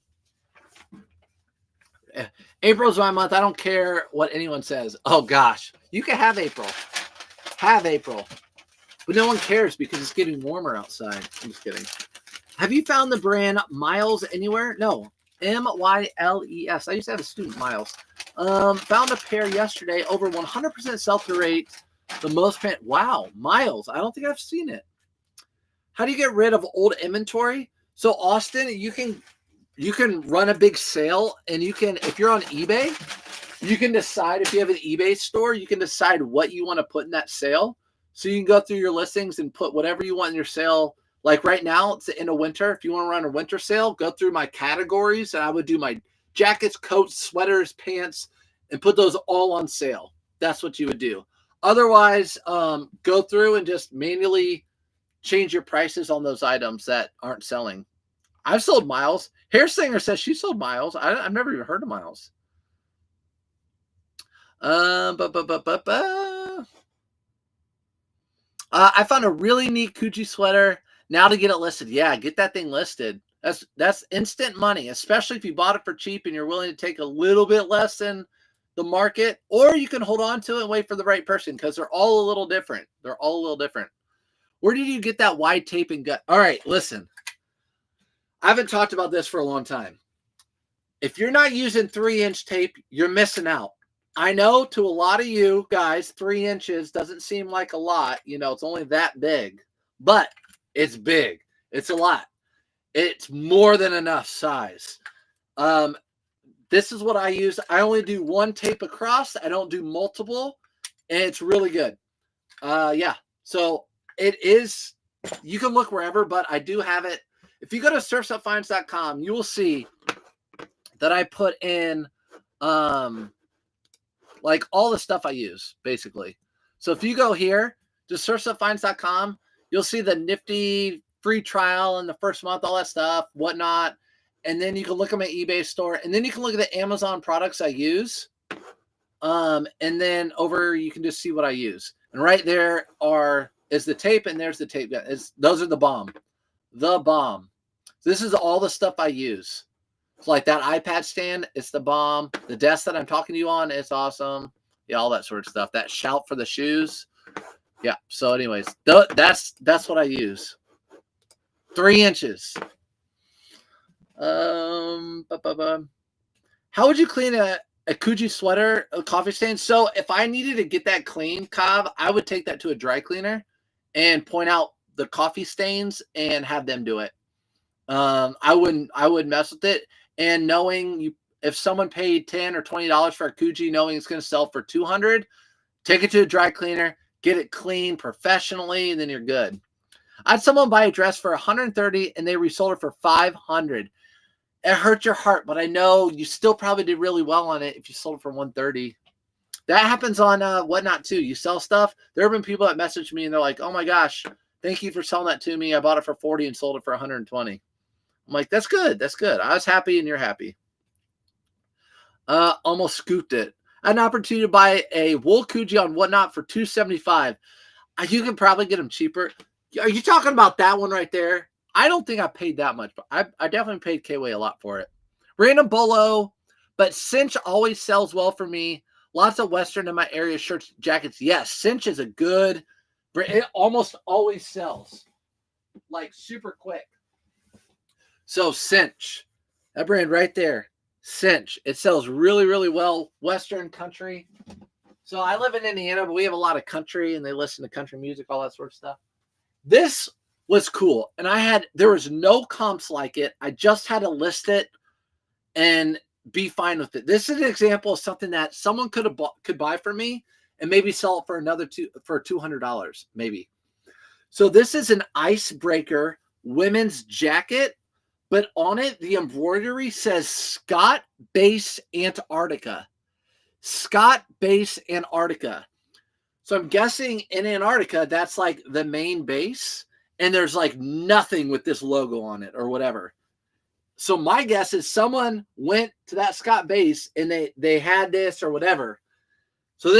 April's my month. I don't care what anyone says. Oh, gosh. You can have April. Have April. But no one cares because it's getting warmer outside. I'm just kidding. Have you found the brand Miles anywhere? No. M-Y-L-E-S. I used to have a student, Miles. Found a pair yesterday. Over 100% sell-through rate. The most print. Wow. Miles. I don't think I've seen it. How do you get rid of old inventory? So, Austin, you can run a big sale, and you can, if you're on eBay, you can decide, if you have an eBay store, you can decide what you want to put in that sale. So you can go through your listings and put whatever you want in your sale. Like right now, it's the end of winter. If you want to run a winter sale, go through my categories, and I would do my jackets, coats, sweaters, pants, and put those all on sale. That's what you would do. Otherwise, go through and just manually change your prices on those items that aren't selling. I've sold Miles. Hair Singer says she sold Miles. I've never even heard of Miles. I found a really neat Coogi sweater. Now to get it listed. Yeah, get that thing listed. That's instant money, especially if you bought it for cheap and you're willing to take a little bit less than the market, or you can hold on to it and wait for the right person because they're all a little different. They're all a little different. Where did you get that wide tape and gut? All right, listen. I haven't talked about this for a long time. If you're not using 3-inch tape, you're missing out. I know to a lot of you guys, 3 inches doesn't seem like a lot. You know, it's only that big, but it's big. It's a lot. It's more than enough size. This is what I use. I only do one tape across. I don't do multiple, and it's really good. Yeah. So it is, you can look wherever, but I do have it. If you go to surfsupfinds.com, you will see that I put in like all the stuff I use, basically. So if you go here to surfsupfinds.com, you'll see the nifty free trial in the first month, all that stuff, whatnot. And then you can look at my eBay store, and then you can look at the Amazon products I use. And then over, you can just see what I use. And right there is the tape, and there's the tape. Those are the bomb. The bomb. This is all the stuff I use. It's like that iPad stand, it's the bomb. The desk that I'm talking to you on, it's awesome. Yeah, all that sort of stuff. That shout for the shoes. Yeah. So anyways, that's what I use. 3 inches. How would you clean a Coogi sweater, a coffee stain? So if I needed to get that clean, Cobb, I would take that to a dry cleaner and point out the coffee stains and have them do it. I wouldn't mess with it. And knowing if someone paid $10 or $20 for a Coogi, knowing it's going to sell for $200, take it to a dry cleaner, get it clean professionally, and then you're good. I had someone buy a dress for $130 and they resold it for $500. It hurt your heart, but I know you still probably did really well on it if you sold it for $130. That happens on Whatnot too. You sell stuff. There have been people that message me and they're like, "Oh my gosh, thank you for selling that to me. I bought it for $40 and sold it for $120." I'm like, that's good. That's good. I was happy and you're happy. Almost scooped it. I had an opportunity to buy a wool Coogi on Whatnot for $275. You can probably get them cheaper. Are you talking about that one right there? I don't think I paid that much, but I definitely paid K-Way a lot for it. Random Bolo, but Cinch always sells well for me. Lots of Western in my area, shirts, jackets. Yes, Cinch is a good, it almost always sells. Like super quick. So Cinch, that brand right there, Cinch. It sells really, really well. Western country. So I live in Indiana, but we have a lot of country, and they listen to country music, all that sort of stuff. This was cool, and there was no comps like it. I just had to list it and be fine with it. This is an example of something that someone could buy for me and maybe sell it for for $200, maybe. So this is an icebreaker women's jacket. But on it, the embroidery says Scott Base Antarctica. Scott Base Antarctica. So I'm guessing in Antarctica, that's like the main base. And there's like nothing with this logo on it or whatever. So my guess is someone went to that Scott Base and they had this or whatever. So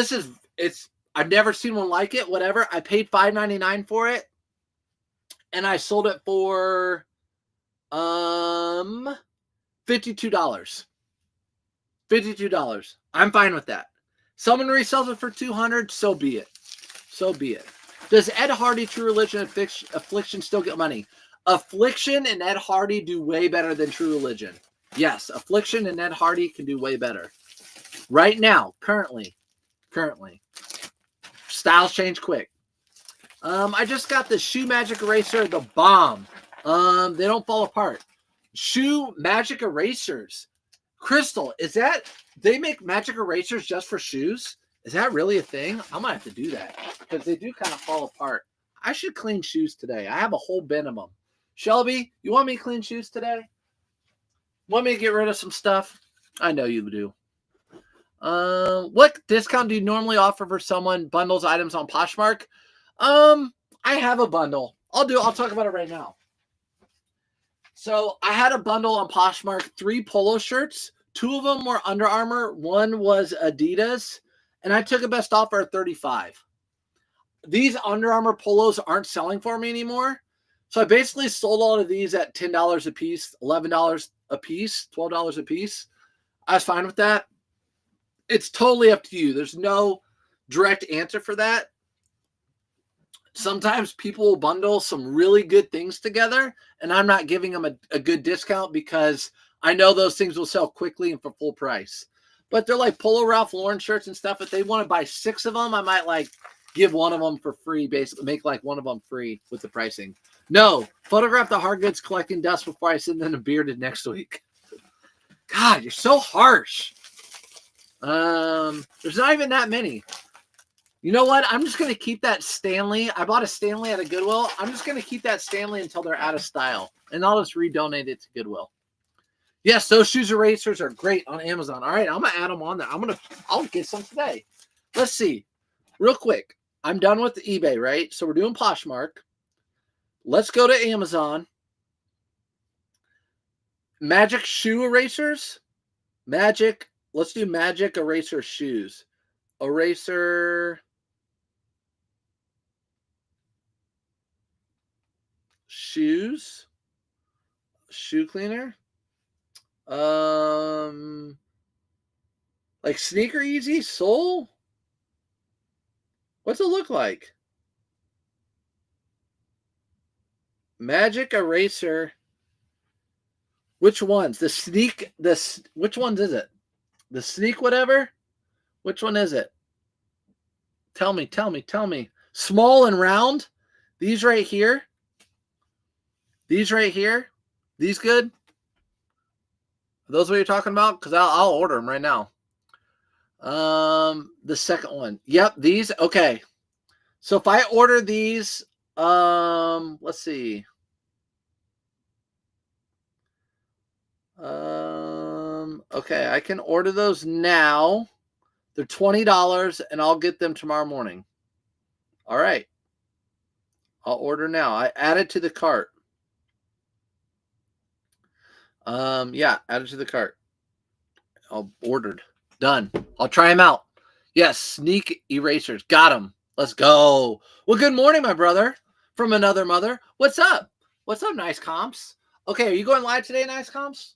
I've never seen one like it, whatever. I paid $5.99 for it. And I sold it for $52. $52. I'm fine with that. Someone resells it for $200, so be it. So be it. Does Ed Hardy, True Religion, Affliction still get money? Affliction and Ed Hardy do way better than True Religion. Yes, Affliction and Ed Hardy can do way better. Right now, currently. Styles change quick. I just got the Shoe Magic Eraser, the bomb. They don't fall apart. Shoe Magic Erasers. Crystal, they make magic erasers just for shoes? Is that really a thing? I might have to do that because they do kind of fall apart. I should clean shoes today. I have a whole bin of them. Shelby, you want me to clean shoes today? Want me to get rid of some stuff? I know you do. What discount do you normally offer for someone bundles items on Poshmark? I have a bundle. I'll talk about it right now. So I had a bundle on Poshmark, 3 polo shirts. 2 of them were Under Armour. 1 was Adidas. And I took a best offer at $35. These Under Armour polos aren't selling for me anymore. So I basically sold all of these at $10 a piece, $11 a piece, $12 a piece. I was fine with that. It's totally up to you. There's no direct answer for that. Sometimes people will bundle some really good things together, and I'm not giving them a good discount because I know those things will sell quickly and for full price. But they're like Polo Ralph Lauren shirts and stuff. If they want to buy 6 of them, I might like give one of them for free, basically make like one of them free with the pricing. No, photograph the hard goods collecting dust before I send them to Bearded next week. God, you're so harsh. There's not even that many. You know what? I'm just going to keep that Stanley. I bought a Stanley at a Goodwill. I'm just going to keep that Stanley until they're out of style. And I'll just redonate it to Goodwill. Yes, those shoes erasers are great on Amazon. All right, I'm going to add them on there. I'll get some today. Let's see. Real quick. I'm done with the eBay, right? So we're doing Poshmark. Let's go to Amazon. Magic shoe erasers. Magic. Let's do magic eraser shoes. Eraser. Shoes. Shoe cleaner. Like Sneaker Easy Sole. What's it look like? Magic eraser. Which ones? The sneak. Which ones is it? The sneak whatever? Which one is it? Tell me. Small and round. These right here. These right here. These good? Are those what you're talking about? Because I'll order them right now. The second one. Yep, these. Okay. So if I order these, let's see. Okay, I can order those now. They're $20 and I'll get them tomorrow morning. All right. I'll order now. I added to the cart. Yeah, added to the cart. I'll ordered. Done. I'll try them out. Yes, sneak erasers. Got them. Let's go. Well, good morning, my brother. From another mother. What's up? What's up, Nice Comps? Okay, are you going live today, Nice Comps?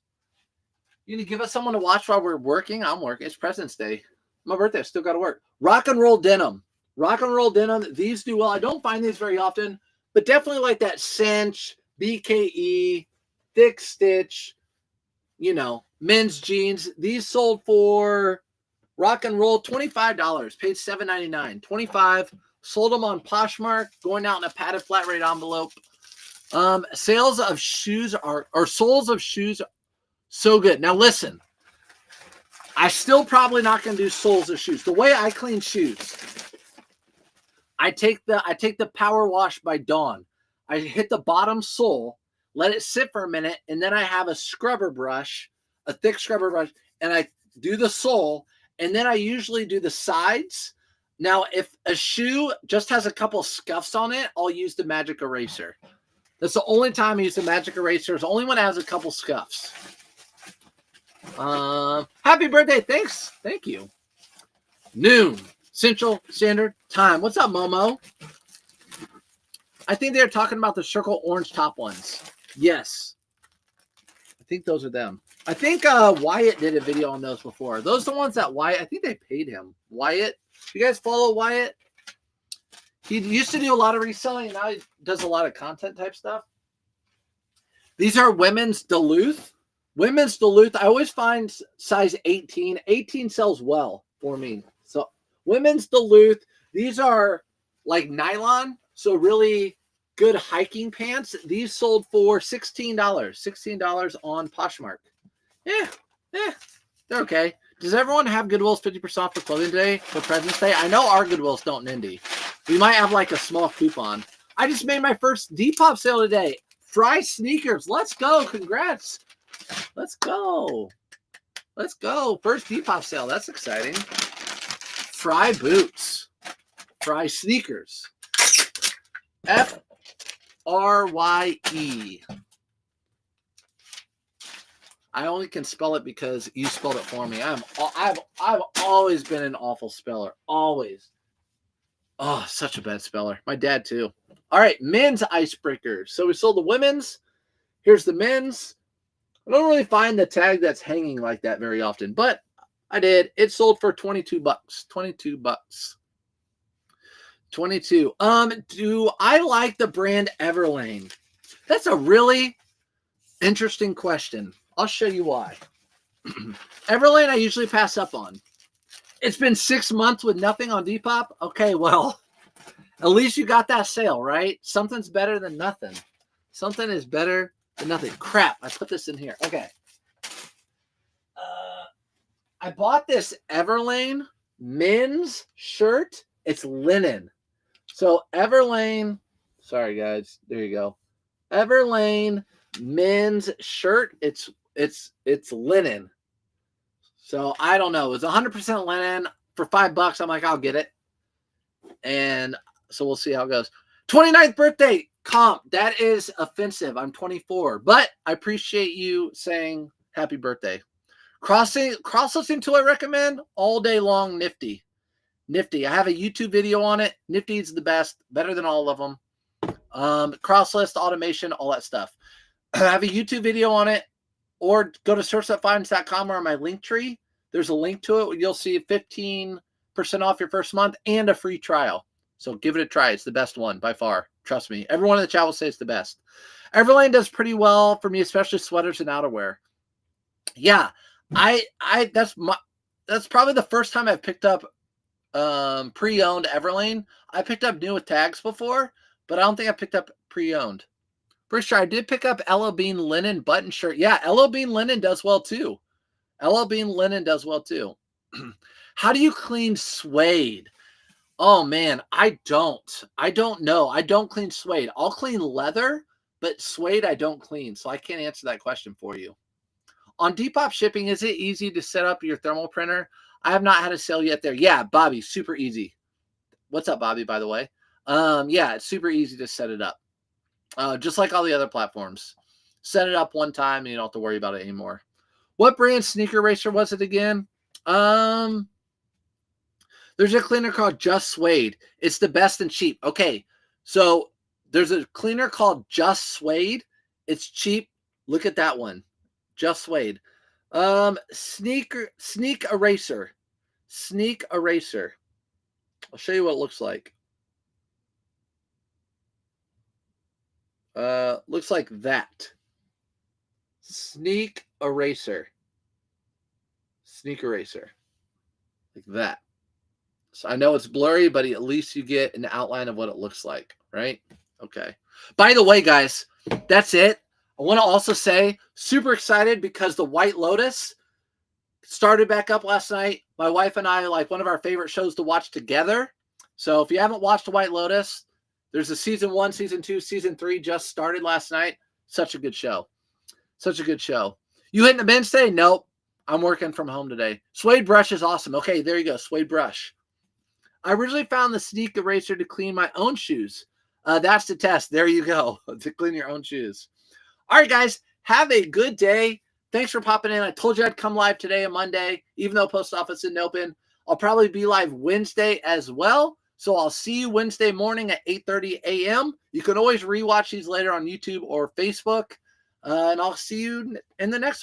You need to give us someone to watch while we're working? I'm working. It's President's Day. My birthday. I still got to work. Rock and roll denim. Rock and roll denim. These do well. I don't find these very often, but definitely like that cinch, BKE, thick stitch, you know, men's jeans. These sold for rock and roll $25. Paid $7.99. $25. Sold them on Poshmark. Going out in a padded flat rate envelope. Sales of shoes or soles of shoes. So good. Now listen, I still probably not going to do soles of shoes. The way I clean shoes, I take the Power Wash by Dawn. I hit the bottom sole, let it sit for a minute, and then I have a scrubber brush, a thick scrubber brush, and I do the sole, and then I usually do the sides. Now, if a shoe just has a couple scuffs on it, I'll use the magic eraser. That's the only time I use the magic eraser. It's the only one that has a couple scuffs. Happy birthday. Thanks. Thank you. Noon Central Standard Time. What's up, Momo? I think they're talking about the circle orange top ones. Yes. I think those are them. I think Wyatt did a video on those before. Those are the ones that Wyatt, I think they paid him. Wyatt. You guys follow Wyatt? He used to do a lot of reselling, and now he does a lot of content type stuff. These are women's Duluth. Women's Duluth, I always find size 18. 18 sells well for me. So women's Duluth, these are like nylon, so really good hiking pants. These sold for $16. $16 on Poshmark. Yeah, they're okay. Does everyone have Goodwill's 50% off for clothing today for President's Day? I know our Goodwill's don't in Indy. We might have like a small coupon. I just made my first Depop sale today. Fry sneakers. Let's go. Congrats. Let's go. Let's go. First Depop sale. That's exciting. Fry boots. Fry sneakers. Frye. I only can spell it because you spelled it for me. I've always been an awful speller. Always. Oh, such a bad speller. My dad too. All right, men's icebreakers. So we sold the women's. Here's the men's. I don't really find the tag that's hanging like that very often, but I did. It sold for 22 bucks. 22 bucks. 22. Do I like the brand Everlane? That's a really interesting question. I'll show you why. Everlane I usually pass up on. It's been 6 months with nothing on Depop. Okay, well, at least you got that sale, right? Something's better than nothing. Something is better than nothing. Crap, I put this in here. Okay. I bought this Everlane men's shirt. It's linen. So Everlane, sorry guys, there you go. Everlane men's shirt. It's linen. So I don't know. It's 100% linen for $5. I'm like, I'll get it. And so we'll see how it goes. 29th birthday comp. That is offensive. I'm 24, but I appreciate you saying happy birthday. Cross-listing tool I recommend all day long. Nifty. I have a YouTube video on it. Nifty is the best, better than all of them. Cross-list automation, all that stuff. I have a YouTube video on it, or go to searchthatfinds.com or my link tree. There's a link to it where you'll see 15% off your first month and a free trial. So give it a try. It's the best one by far. Trust me. Everyone in the chat will say it's the best. Everlane does pretty well for me, especially sweaters and outerwear. Yeah, that's probably the first time I've picked up pre-owned Everlane. I picked up new with tags before, but I don't think I picked up pre-owned. Pretty sure I did pick up LL Bean linen button shirt. Yeah, LL Bean linen does well too. LL Bean linen does well too. How do you clean suede? Oh man, I don't know. I don't clean suede. I'll clean leather, but suede I don't clean. So I can't answer that question for you. On Depop shipping, is it easy to set up your thermal printer? I have not had a sale yet there. Yeah, Bobby, super easy. What's up, Bobby, by the way? Yeah, it's super easy to set it up. Just like all the other platforms. Set it up one time and you don't have to worry about it anymore. What brand sneaker eraser was it again? There's a cleaner called Just Suede. It's the best and cheap. Okay, so there's a cleaner called Just Suede. It's cheap. Look at that one. Just Suede. Sneak eraser. Sneak eraser. I'll show you what it looks like. Looks like that. Sneak eraser. Sneak eraser. Like that. So I know it's blurry, but at least you get an outline of what it looks like, right? Okay. By the way, guys, that's it. I want to also say, super excited because the White Lotus started back up last night. My wife and I, like one of our favorite shows to watch together. So if you haven't watched the White Lotus, there's a season 1, season 2, season 3 just started last night. Such a good show. Such a good show. You hitting the men's today? Nope. I'm working from home today. Suede brush is awesome. Okay, there you go. Suede brush. I originally found the sneak eraser to clean my own shoes. That's the test. There you go. To clean your own shoes. All right, guys. Have a good day. Thanks for popping in. I told you I'd come live today on Monday, even though post office isn't open. I'll probably be live Wednesday as well. So I'll see you Wednesday morning at 8:30 a.m. You can always rewatch these later on YouTube or Facebook. And I'll see you in the next one.